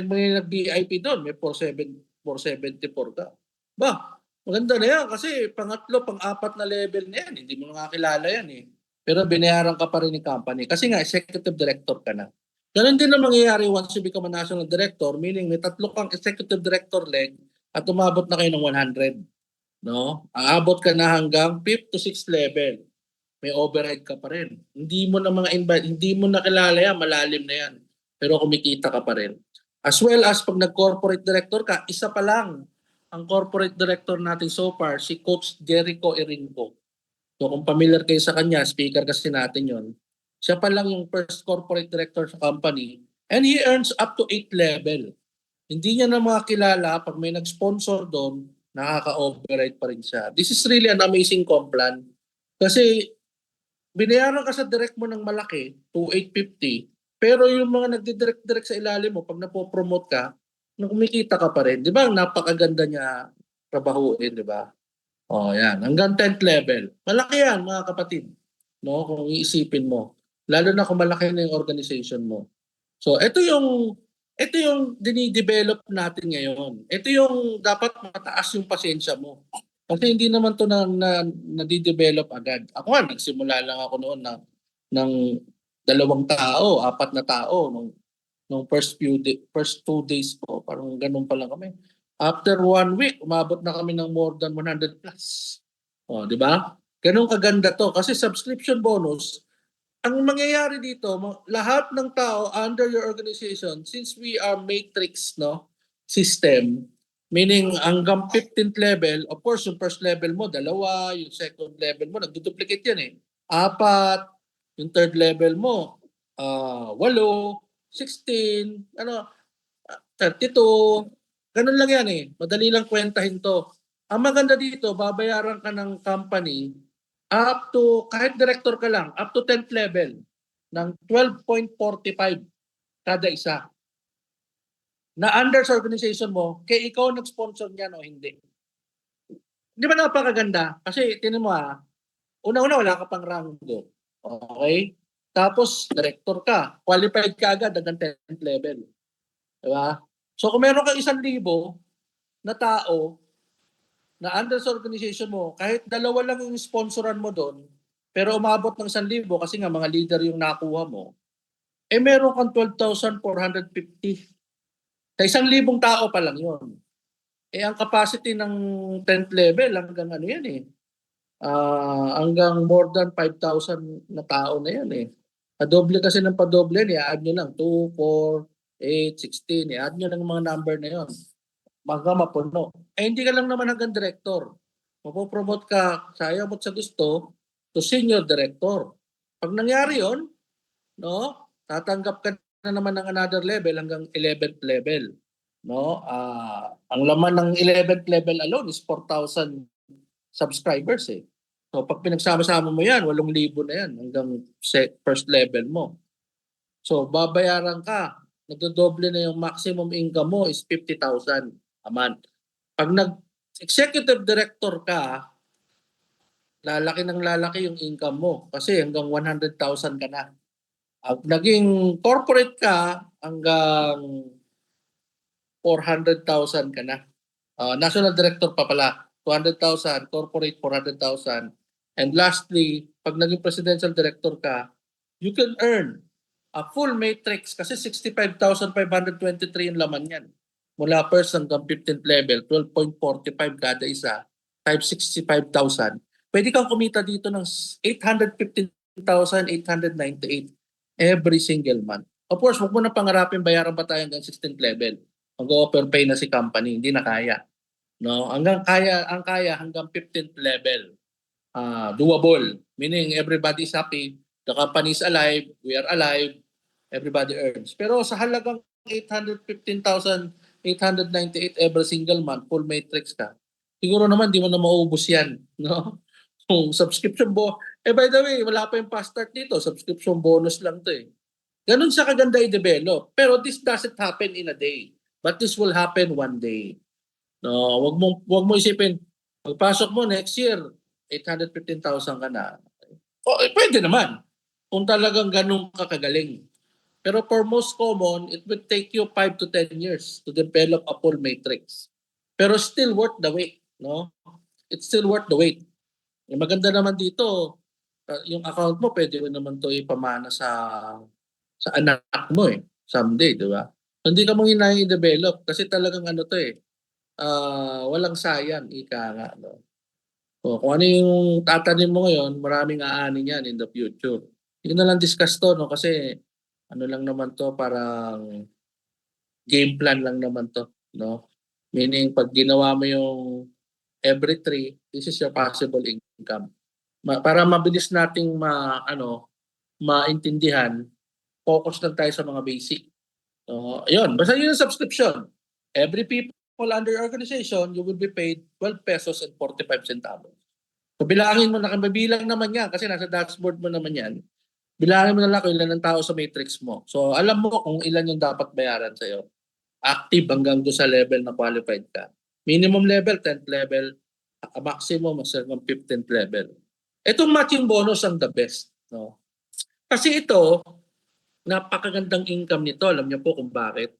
May nag-VIP doon, may 474 ka. Ba, maganda na yan kasi pangatlo, pang-apat na level na yan. Hindi mo nakakilala yan eh. Pero binayaran ka pa rin ng company kasi nga executive director ka na. Ganun din ang mangyayari once you become a national director, meaning may 3 kang executive director leg at umabot na kayo ng 100. No? Aabot ka na hanggang 5th to 6th level. May overhead ka pa rin. Hindi mo na mga invite, hindi mo nakilala yan, malalim na yan. Pero kumikita ka pa rin. As well as pag nag-corporate director ka, isa pa lang ang corporate director natin so far, si Coach Jericho Irinco. So kung familiar kayo sa kanya, speaker kasi natin yon. Siya pa lang yung first corporate director sa company and he earns up to 8 level. Hindi niya na makakilala pag may nag-sponsor doon, nakaka-override pa rin siya. This is really an amazing complan kasi binayaran ka sa direct mo ng malaki, 2,850, pero yung mga nagdidirect-direct sa ilalim mo, pag napopromote ka, kumikita ka pa rin. Di ba? Napakaganda niya trabahuin, di ba? Yan. Hanggang 10th level. Malaki yan, mga kapatid. No? Kung iisipin mo. Lalo na kung malaki na yung organization mo. So, ito yung dinidevelop natin ngayon. Ito yung dapat mataas yung pasensya mo. Kasi hindi naman to nadidevelop agad. Ako nga, nagsimula lang ako noon ng 2 tao, 4 na tao nung first 2 days ko. Parang ganun pa lang kami. After 1 week, umabot na kami ng more than 100 plus. Di ba? Ganun kaganda to. Kasi subscription bonus, ang mangyayari dito, lahat ng tao under your organization, since we are matrix system, meaning hanggang 15th level, of course, yung first level mo, 2, yung second level mo, nagduduplicate yan eh. 4, yung third level mo, 8, 16, 32, ganun lang yan eh. Madali lang kwentahin to. Ang maganda dito, babayaran ka ng company up to, kahit director ka lang, up to 10th level ng 12.45 kada isa. Na under sa organization mo, kaya ikaw nag-sponsor niyan o hindi. Di ba napakaganda? Kasi tinan mo una-una wala ka pang rango. Okay? Tapos director ka, qualified ka agad hanggang 10th level. Di ba? So kung meron kang 1,000 na tao na under sa organization mo, kahit 2 lang yung sponsoran mo doon, pero umabot ng 1,000 kasi nga mga leader yung nakuha mo, meron kang 12,450. Sa 1,000 tao pa lang yon. Ang capacity ng 10th level hanggang yan eh. Hanggang more than 5,000 na tao na yan eh. Padoble kasi ng padoble yan, i-add nyo lang 2, 4, 8, 16, i-add nyo lang mga number na yon. Baga mapuno. Hindi ka lang naman hanggang director. Mapopromote ka sa ayaw mo sa gusto to senior director. Pag nangyari yon, tatanggap ka na naman ng another level hanggang 11th level. no? Ang laman ng 11th level alone is 4,000 subscribers eh. So pag pinagsama-sama mo yan, 8,000 na yan hanggang first level mo. So babayaran ka, nagdodoble na yung maximum income mo is 50,000 a month. Pag nag-executive director ka, lalaki ng lalaki yung income mo kasi hanggang 100,000 ka na. Pag naging corporate ka, hanggang 400,000 ka na. National director pa pala, 200,000, corporate 400,000. And lastly, pag naging presidential director ka, you can earn a full matrix kasi 65,523 yung laman yan. Mula first hanggang 15th level, 12.45 kada isa, times 65,000. Pwede kang kumita dito ng 815,898 every single month. Of course, huwag mo na pangarapin bayaran pa tayo hanggang 16th level. Mag-offer pay na si company, hindi na kaya. No, ang kaya hanggang 15th level. Doable, meaning everybody is happy, the company is alive, we are alive, everybody earns. Pero sa halagang 815,898 every single month, full matrix ka, siguro naman di mo na maubos yan. No? Kung subscription by the way, wala pa yung fast start dito, subscription bonus lang to eh. Ganun siya kaganda i-develop. Pero this doesn't happen in a day. But this will happen one day. No, wag mo isipin, pagpasok mo next year, 815,000 ka na. Pwede naman. Kung talagang ganun ka kagaling. Pero for most common, it would take you 5 to 10 years to develop a full matrix. Pero still worth the wait, no? It's still worth the wait. Yung maganda naman dito, yung account mo pwede mo naman 'to ipamana sa anak mo eh, someday, di ba? Hindi ka manghinayang i-develop kasi talagang ano 'to eh, walang sayang, ika nga, no? So, kung ano yung tatanim mo ngayon, maraming aanin yan in the future. Yun na lang discuss to, no? Kasi ano lang naman to, parang game plan lang naman to, no? Meaning, pag ginawa mo yung every three, this is your possible income. Para mabilis nating maintindihan, focus lang tayo sa mga basic. Ayun, basta yun ang subscription. Every people under your organization, you will be paid 12 pesos and 45 centavos. So bilangin mo na, mabilang naman yan kasi nasa dashboard mo naman yan. Bilangin mo na lang kung ilan ang tao sa matrix mo. So alam mo kung ilan yung dapat bayaran sa'yo. Active hanggang doon sa level na qualified ka. Minimum level, 10th level. Maximum hanggang 15th level. Itong matching bonus ang the best. No? Kasi ito, napakagandang income nito. Alam niyo po kung bakit.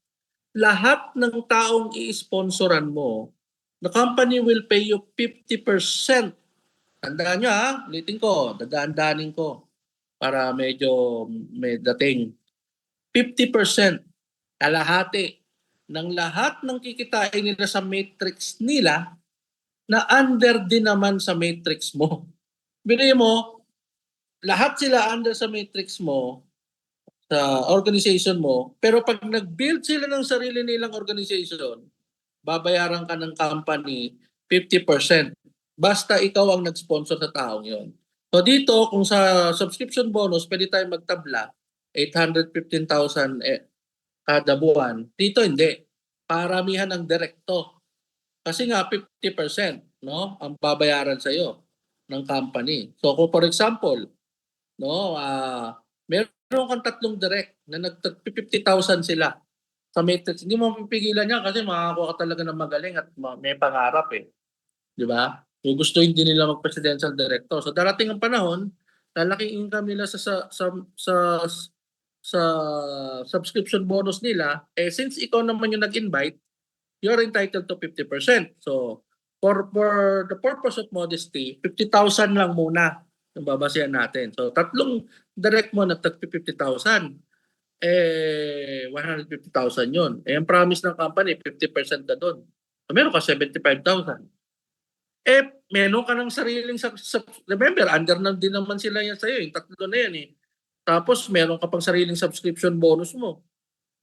Lahat ng taong i-sponsoran mo, the company will pay you 50%. Tandaan nyo ha, ulitin ko, dadaan-danin ko para medyo may dating. 50%, kalahati ng lahat ng kikitain nila sa matrix nila na under din naman sa matrix mo. Binayin mo, lahat sila under sa matrix mo, sa organization mo, pero pag nag-build sila ng sarili nilang organization, babayaran ka ng company 50%. Basta ikaw ang nag-sponsor sa taong yon. So dito, kung sa subscription bonus, pwede tayong magtabla, 815,000 kada buwan. Dito hindi. Paramihan ng direkto. Kasi nga 50%, no, ang babayaran sa iyo ng company. So kung for example, no, meron kang tatlong direct na nag-50,000 sila sa matrix. Hindi mo mapipigilan yan kasi makakakuha ka talaga ng magaling at may pangarap eh. Di ba? Yung gusto hindi nila mag-presidential director. So darating ang panahon, lalaki income nila sa sa subscription bonus nila, since ikaw naman yung nag-invite, you're entitled to 50%. So for the purpose of modesty, 50,000 lang muna ang babasehan natin. So tatlong direct mo na 50,000, 150,000 yun. Ang promise ng company, 50% ka doon. So, meron ka 75,000. Meron ka ng sariling, remember, under na din naman sila yan sa'yo. Yung tatlo na yan eh. Tapos, meron ka pang sariling subscription bonus mo.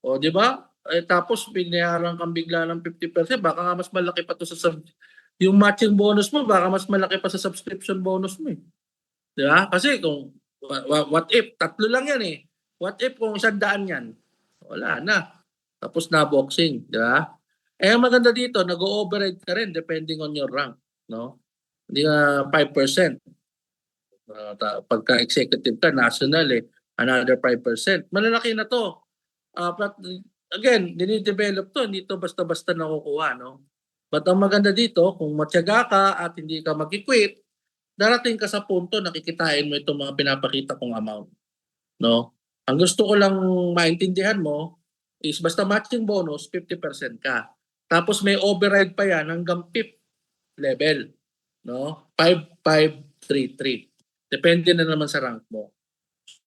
O, di ba? Tapos, binayaran kang bigla ng 50%. Baka nga mas malaki pa to yung matching bonus mo, baka mas malaki pa sa subscription bonus mo eh. Di ba? Kasi kung, what if, tatlo lang yan eh. What if kung 100 yan? Wala na. Tapos na boxing, di ba? Eh, ang maganda dito, nag-override ka rin depending on your rank, no? Hindi nga 5%. Pagka-executive ka, national another 5%. Malalaki na to. But again, dinidevelop to, hindi to basta-basta nakukuha, no? But ang maganda dito, kung matyaga ka at hindi ka mag-equip, darating ka sa punto na kikitain mo itong mga pinapakita kong amount, no? Ang gusto ko lang maintindihan mo is basta matching bonus, 50% ka. Tapos may override pa yan hanggang 5th level, no? 5,533. Depende na naman sa rank mo.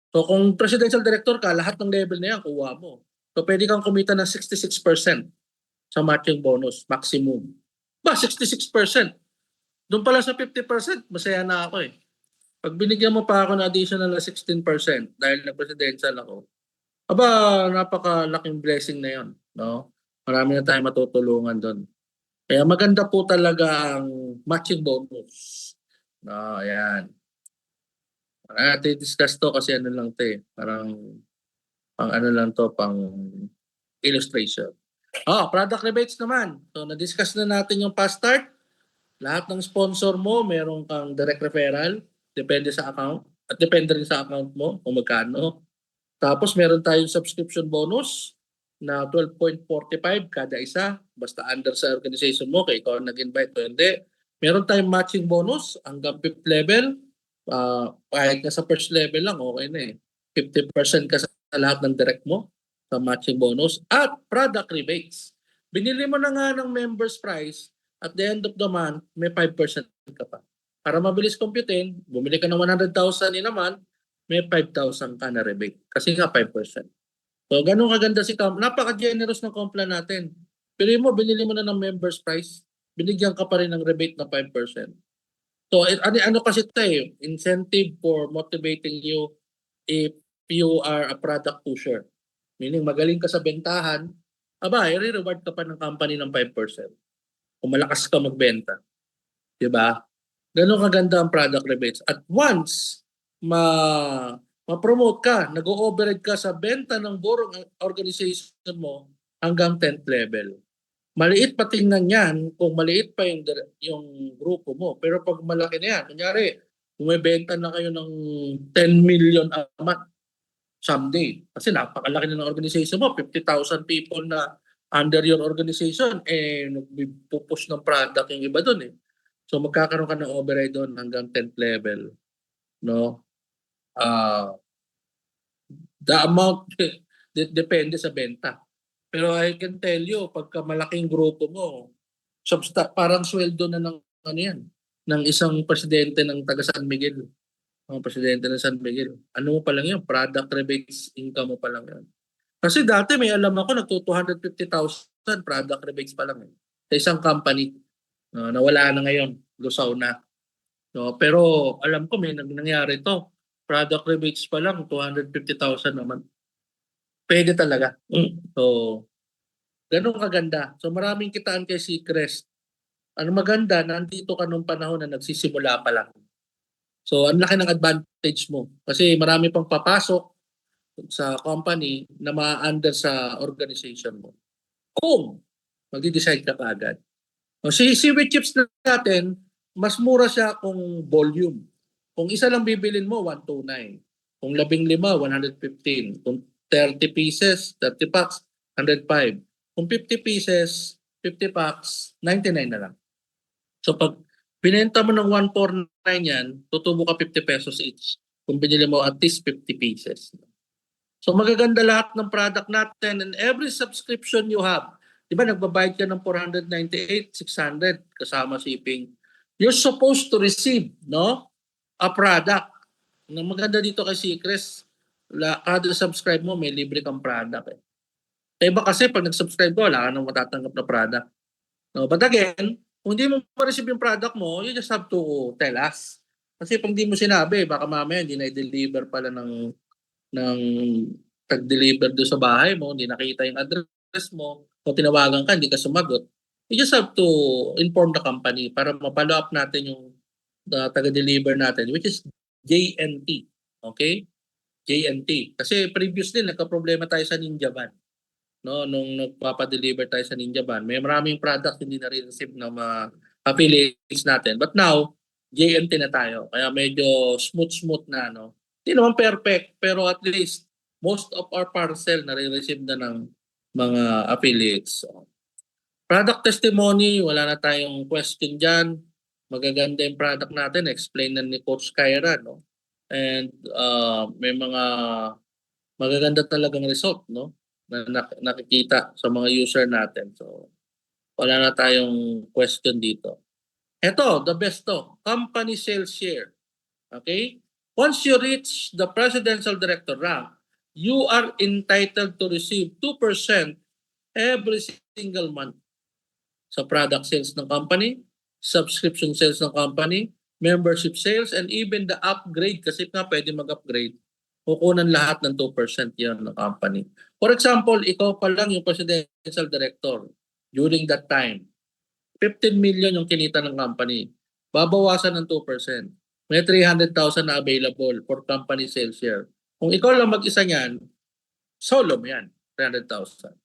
So kung presidential director ka, lahat ng level na yan kuha mo. So pwede kang kumita ng 66% sa matching bonus, maximum. 66%. Doon pala sa 50%, masaya na ako eh. Pag binigyan mo pa ako ng additional na 16% dahil nag-presidential ako, napakalaking blessing na yon, no? Marami na tayong matutulungan doon. Kaya maganda po talaga ang matching bonus. No, ayan. Discuss to kasi ano lang 'to parang pang ano lang 'to, pang illustration. Product rebates naman. So na-discuss na natin yung fast start. Lahat ng sponsor mo, meron kang direct referral, depende sa account at depende rin sa account mo kung magkano. Tapos meron tayong subscription bonus na 12.45 kada isa, basta under sa organization mo, kay ikaw nag-invite o hindi. Meron tayong matching bonus hanggang 5th level. Kahit na sa first level lang, okay na eh. 50% ka sa lahat ng direct mo sa matching bonus at product rebates. Binili mo na nga ng members price, at the end of the month, may 5% ka pa. Para mabilis computein, bumili ka ng 100,000 in a month, may 5,000 ka na rebate. Kasi nga 5%. So, ganun kaganda si Camp. Napaka-generous ng Complan natin. Pero mo, binili mo na ng members price, binigyan ka pa rin ng rebate na 5%. So, ano kasi ito incentive for motivating you if you are a product pusher. Meaning, magaling ka sa bentahan, i-reward ka pa ng company ng 5%. Kung malakas ka magbenta. Diba? Ganun kaganda ang product rebates. At once, ma-promote ka, nag-override ka sa benta ng borong organization mo hanggang 10th level. Maliit pa tingnan yan kung maliit pa yung grupo mo. Pero pag malaki na yan, kunyari, bumibenta na kayo ng 10 million a month someday. Kasi napakalaki na ng organization mo, 50,000 people na under your organization, nagpupush ng product yung iba doon eh. So magkakaroon ka ng override doon hanggang 10th level. No? The amount depende sa benta. Pero I can tell you, pagka malaking grupo mo, parang sweldo na ng ano yan, ng isang presidente ng taga San Miguel. Ang presidente ng San Miguel. Ano mo pa lang yan? Product rebates income mo pa lang yan. Kasi dati may alam ako, nagto-250,000 product rebates pa lang sa isang company. Nawala na ngayon, lusaw na. No, pero alam ko may nangyari to. Product rebates pa lang, 250,000 naman. Pwede talaga. So, ganun kaganda. So maraming kitaan kay Seacrest. Ano maganda, nandito ka nung panahon na nagsisimula pa lang. So, ang laki ng advantage mo. Kasi marami pang papasok sa company na ma-under sa organization mo. Kung magdi-decide ka kaagad. Si Wheat Chips natin, mas mura siya kung volume. Kung isa lang bibilin mo, 129. Kung 15, 115. Kung 30 pieces, 30 packs, 105. Kung 50 pieces, 50 packs, 99 na lang. So pag binenta mo ng 149 yan, tutubo ka 50 pesos each. Kung binili mo at least 50 pieces. So magaganda lahat ng product natin, and every subscription you have, di ba nagbabayad ka ng 498, 600 kasama shipping. You're supposed to receive, no, a product. Ang maganda dito kay Seacrest, kada subscribe mo may libre kang product eh. Iba kasi pag nag-subscribe ko, wala ka nang matatanggap na product. No, but again, kung hindi mo ma-receive yung product mo, you just have to tell us. Kasi pag hindi mo sinabi, baka mamaya hindi na i-deliver pala ng tag-deliver doon sa bahay mo, hindi nakita yung address mo, o tinawagan ka, hindi ka sumagot. You just have to inform the company para ma-follow up natin yung taga-deliver natin, which is JNT. Okay? JNT. Kasi previously, nagka-problema tayo sa Ninja Van. no, nung nagpapa-deliver tayo sa Ninja Van, may maraming product hindi na receive ng mga affiliates natin. But now, JNT na tayo. Kaya medyo smooth na, no. Hindi naman perfect, pero at least most of our parcel nare-receive na ng mga affiliates. So, product testimony, wala na tayong question dyan. Magaganda yung product natin, explain na ni Coach Kyra, no. And may mga magaganda talagang result, no, na nakikita sa mga user natin. So, wala na tayong question dito. Ito, the best to, company sales share. Okay? Once you reach the presidential director rank, you are entitled to receive 2% every single month sa product sales ng company, subscription sales ng company, membership sales, and even the upgrade, kasi nga pwede mag-upgrade. Kukunan lahat ng 2% yan ng company. For example, ikaw pa lang yung presidential director during that time. 15 million yung kinita ng company. Babawasan ng 2%. May 300,000 na available for company sales share. Kung ikaw lang mag-isa niyan, solo mo yan, 300,000.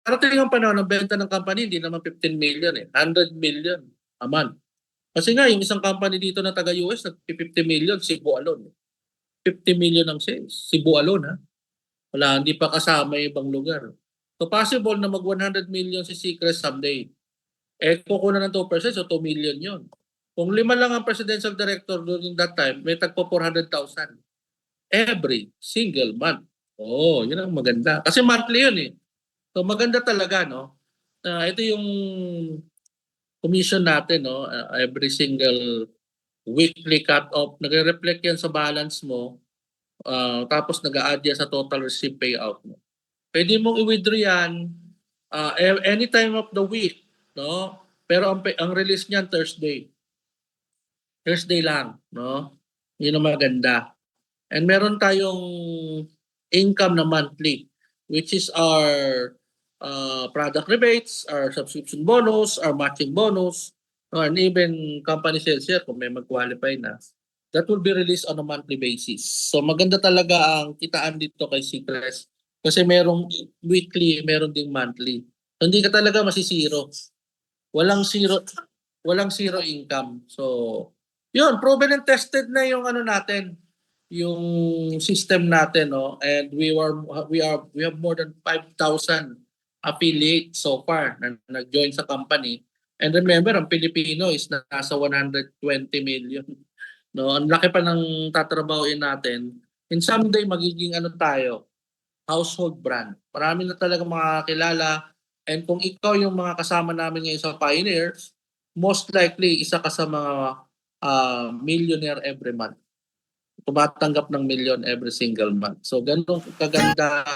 Darating ang panahon ng benta ng company, hindi naman 15 million 100 million a month. Kasi nga, yung isang company dito na taga-US, nag-50 million, Cebu alone. 50 million ang sales, Cebu alone ha. Wala, hindi pa kasama yung ibang lugar. So possible na mag 100 million si Seacrest someday. Kukunan ng 2%, so 2 million yon. Kung 5 lang ang presidential director during that time, may tagpo 400,000 every single month. Oh, yun ang maganda. Kasi monthly yun eh. So maganda talaga, no? Ito yung commission natin, no? Every single weekly cut-off, nagre-reflect yan sa balance mo, tapos nag-a-add yan sa total receipt payout mo. Pwede mong i-withdraw yan any time of the week, no? Pero ang release niyan Thursday. Thursday lang, no? Yun ang maganda. And meron tayong income na monthly, which is our product rebates, our subscription bonus, our matching bonus, and even company sales share kung may mag-qualify na. That will be released on a monthly basis. So maganda talaga ang kitaan dito kay Seacrest kasi merong weekly, meron ding monthly. So, hindi ka talaga masisiro. Walang zero income. So, yun, proven and tested na yung ano natin, yung system natin, no? And we have more than 5,000 affiliates so far na nag-join sa company. And remember, ang Pilipino is nasa 120 million. No, ang laki pa ng tatrabahuin natin. And someday magiging ano tayo, household brand. Marami na talaga makakilala. And kung ikaw yung mga kasama namin ngayon sa Pioneers, most likely isa ka sa mga millionaire every month. Tumatanggap ng million every single month. So ganun kaganda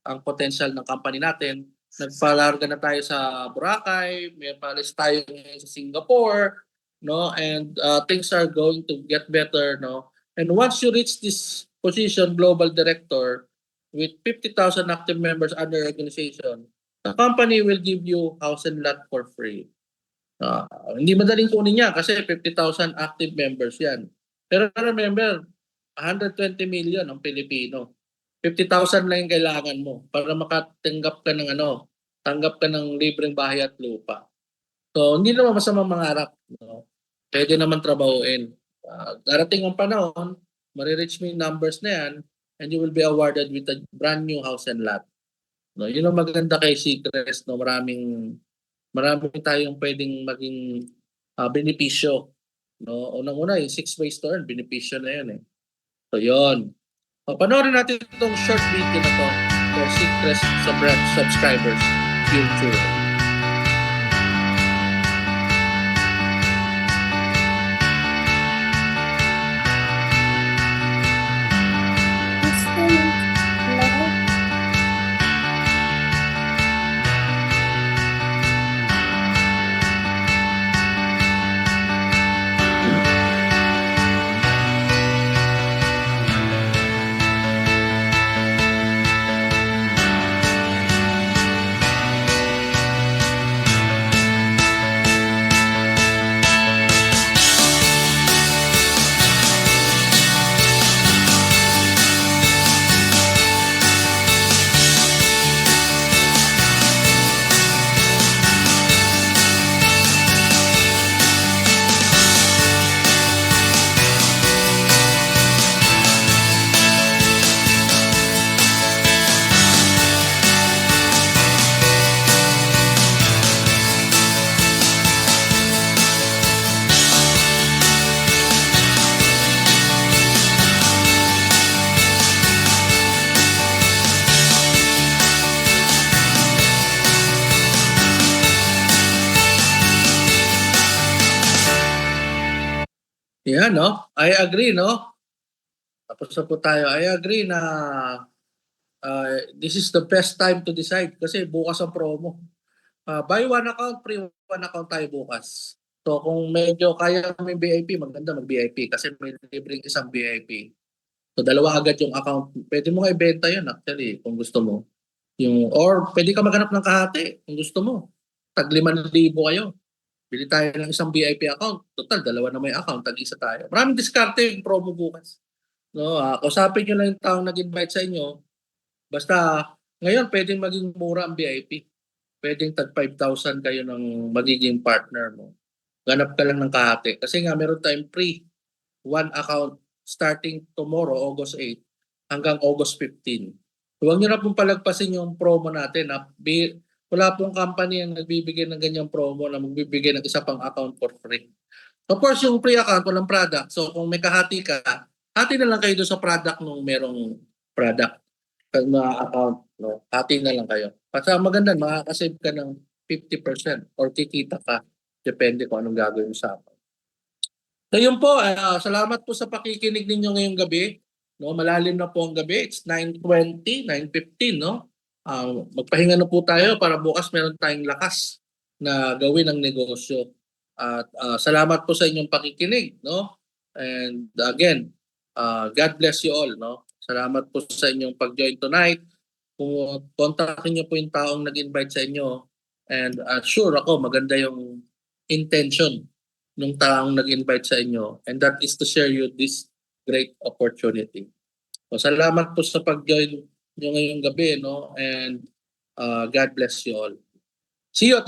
ang potential ng company natin. Nagpalarga na tayo sa Boracay, may palis tayo sa Singapore, no? And things are going to get better, no? And once you reach this position, global director, with 50,000 active members under organization, the company will give you house and lot for free. Hindi madaling kunin niya kasi 50,000 active members yan. Pero remember, 120 million ang Pilipino. 50,000 lang yung kailangan mo para makatanggap ka ng tanggap ka ng libreng bahay at lupa. So, hindi naman masama mangarap. No? Pwede naman trabahuin. Darating ang panahon, marireach mo yung numbers na yan, and you will be awarded with a brand new house and lot. No, yun ang maganda kay Seacrest. No? Marami tayong pwedeng maging benepisyo. No? Unang-una, yung 6 ways to earn, benepisyo na yun. So, yun. Panoorin natin itong short video na to for Seacrest subscribers future. Yan, no? I agree, no? Tapos na po tayo. I agree na this is the best time to decide kasi bukas ang promo. Buy one account, free one account tayo bukas. So kung medyo kaya may VIP, maganda mag-VIP kasi may libreng isang VIP. So dalawa agad yung account. Pwede mo nga ibenta yun actually kung gusto mo. Or pwede ka maghanap ng kahati kung gusto mo. Tag 5,000 kayo. Bili tayo ng isang VIP account. Total, dalawa na may account. Tag-isa tayo. Maraming diskarte yung promo bukas. No, kausapin nyo lang yung taong nag-invite sa inyo. Basta, ngayon pwedeng maging mura ang VIP. Pwedeng tag 5,000 kayo ng magiging partner mo. Ganap ka lang ng kahati. Kasi nga meron tayong free one account starting tomorrow, August 8 hanggang August 15. Huwag nyo na pong palagpasin yung promo natin. Wala pong company ang nagbibigay ng ganyang promo na magbibigay ng isa pang account for free. Of course, yung free account, walang product. So kung may kahati ka, hati na lang kayo doon sa product nung merong product na account. No? Hati na lang kayo. Kasi maganda, makakasave ka ng 50% or kikita ka. Depende kung anong gagawin mo sa account. So yun po, salamat po sa pakikinig ninyo ngayong gabi. No, malalim na po ang gabi. It's 9:20, 9:15, no? Magpahinga na po tayo para bukas meron tayong lakas na gawin ang negosyo. At salamat po sa inyong pakikinig, no? And again, God bless you all, no? Salamat po sa inyong pag-join tonight. Kung kontakin niyo po yung taong nag-invite sa inyo and sure ako maganda yung intention ng taong nag-invite sa inyo and that is to share you this great opportunity. So, salamat po sa pag-join nyo ngayong gabi, no? And God bless you all. See you at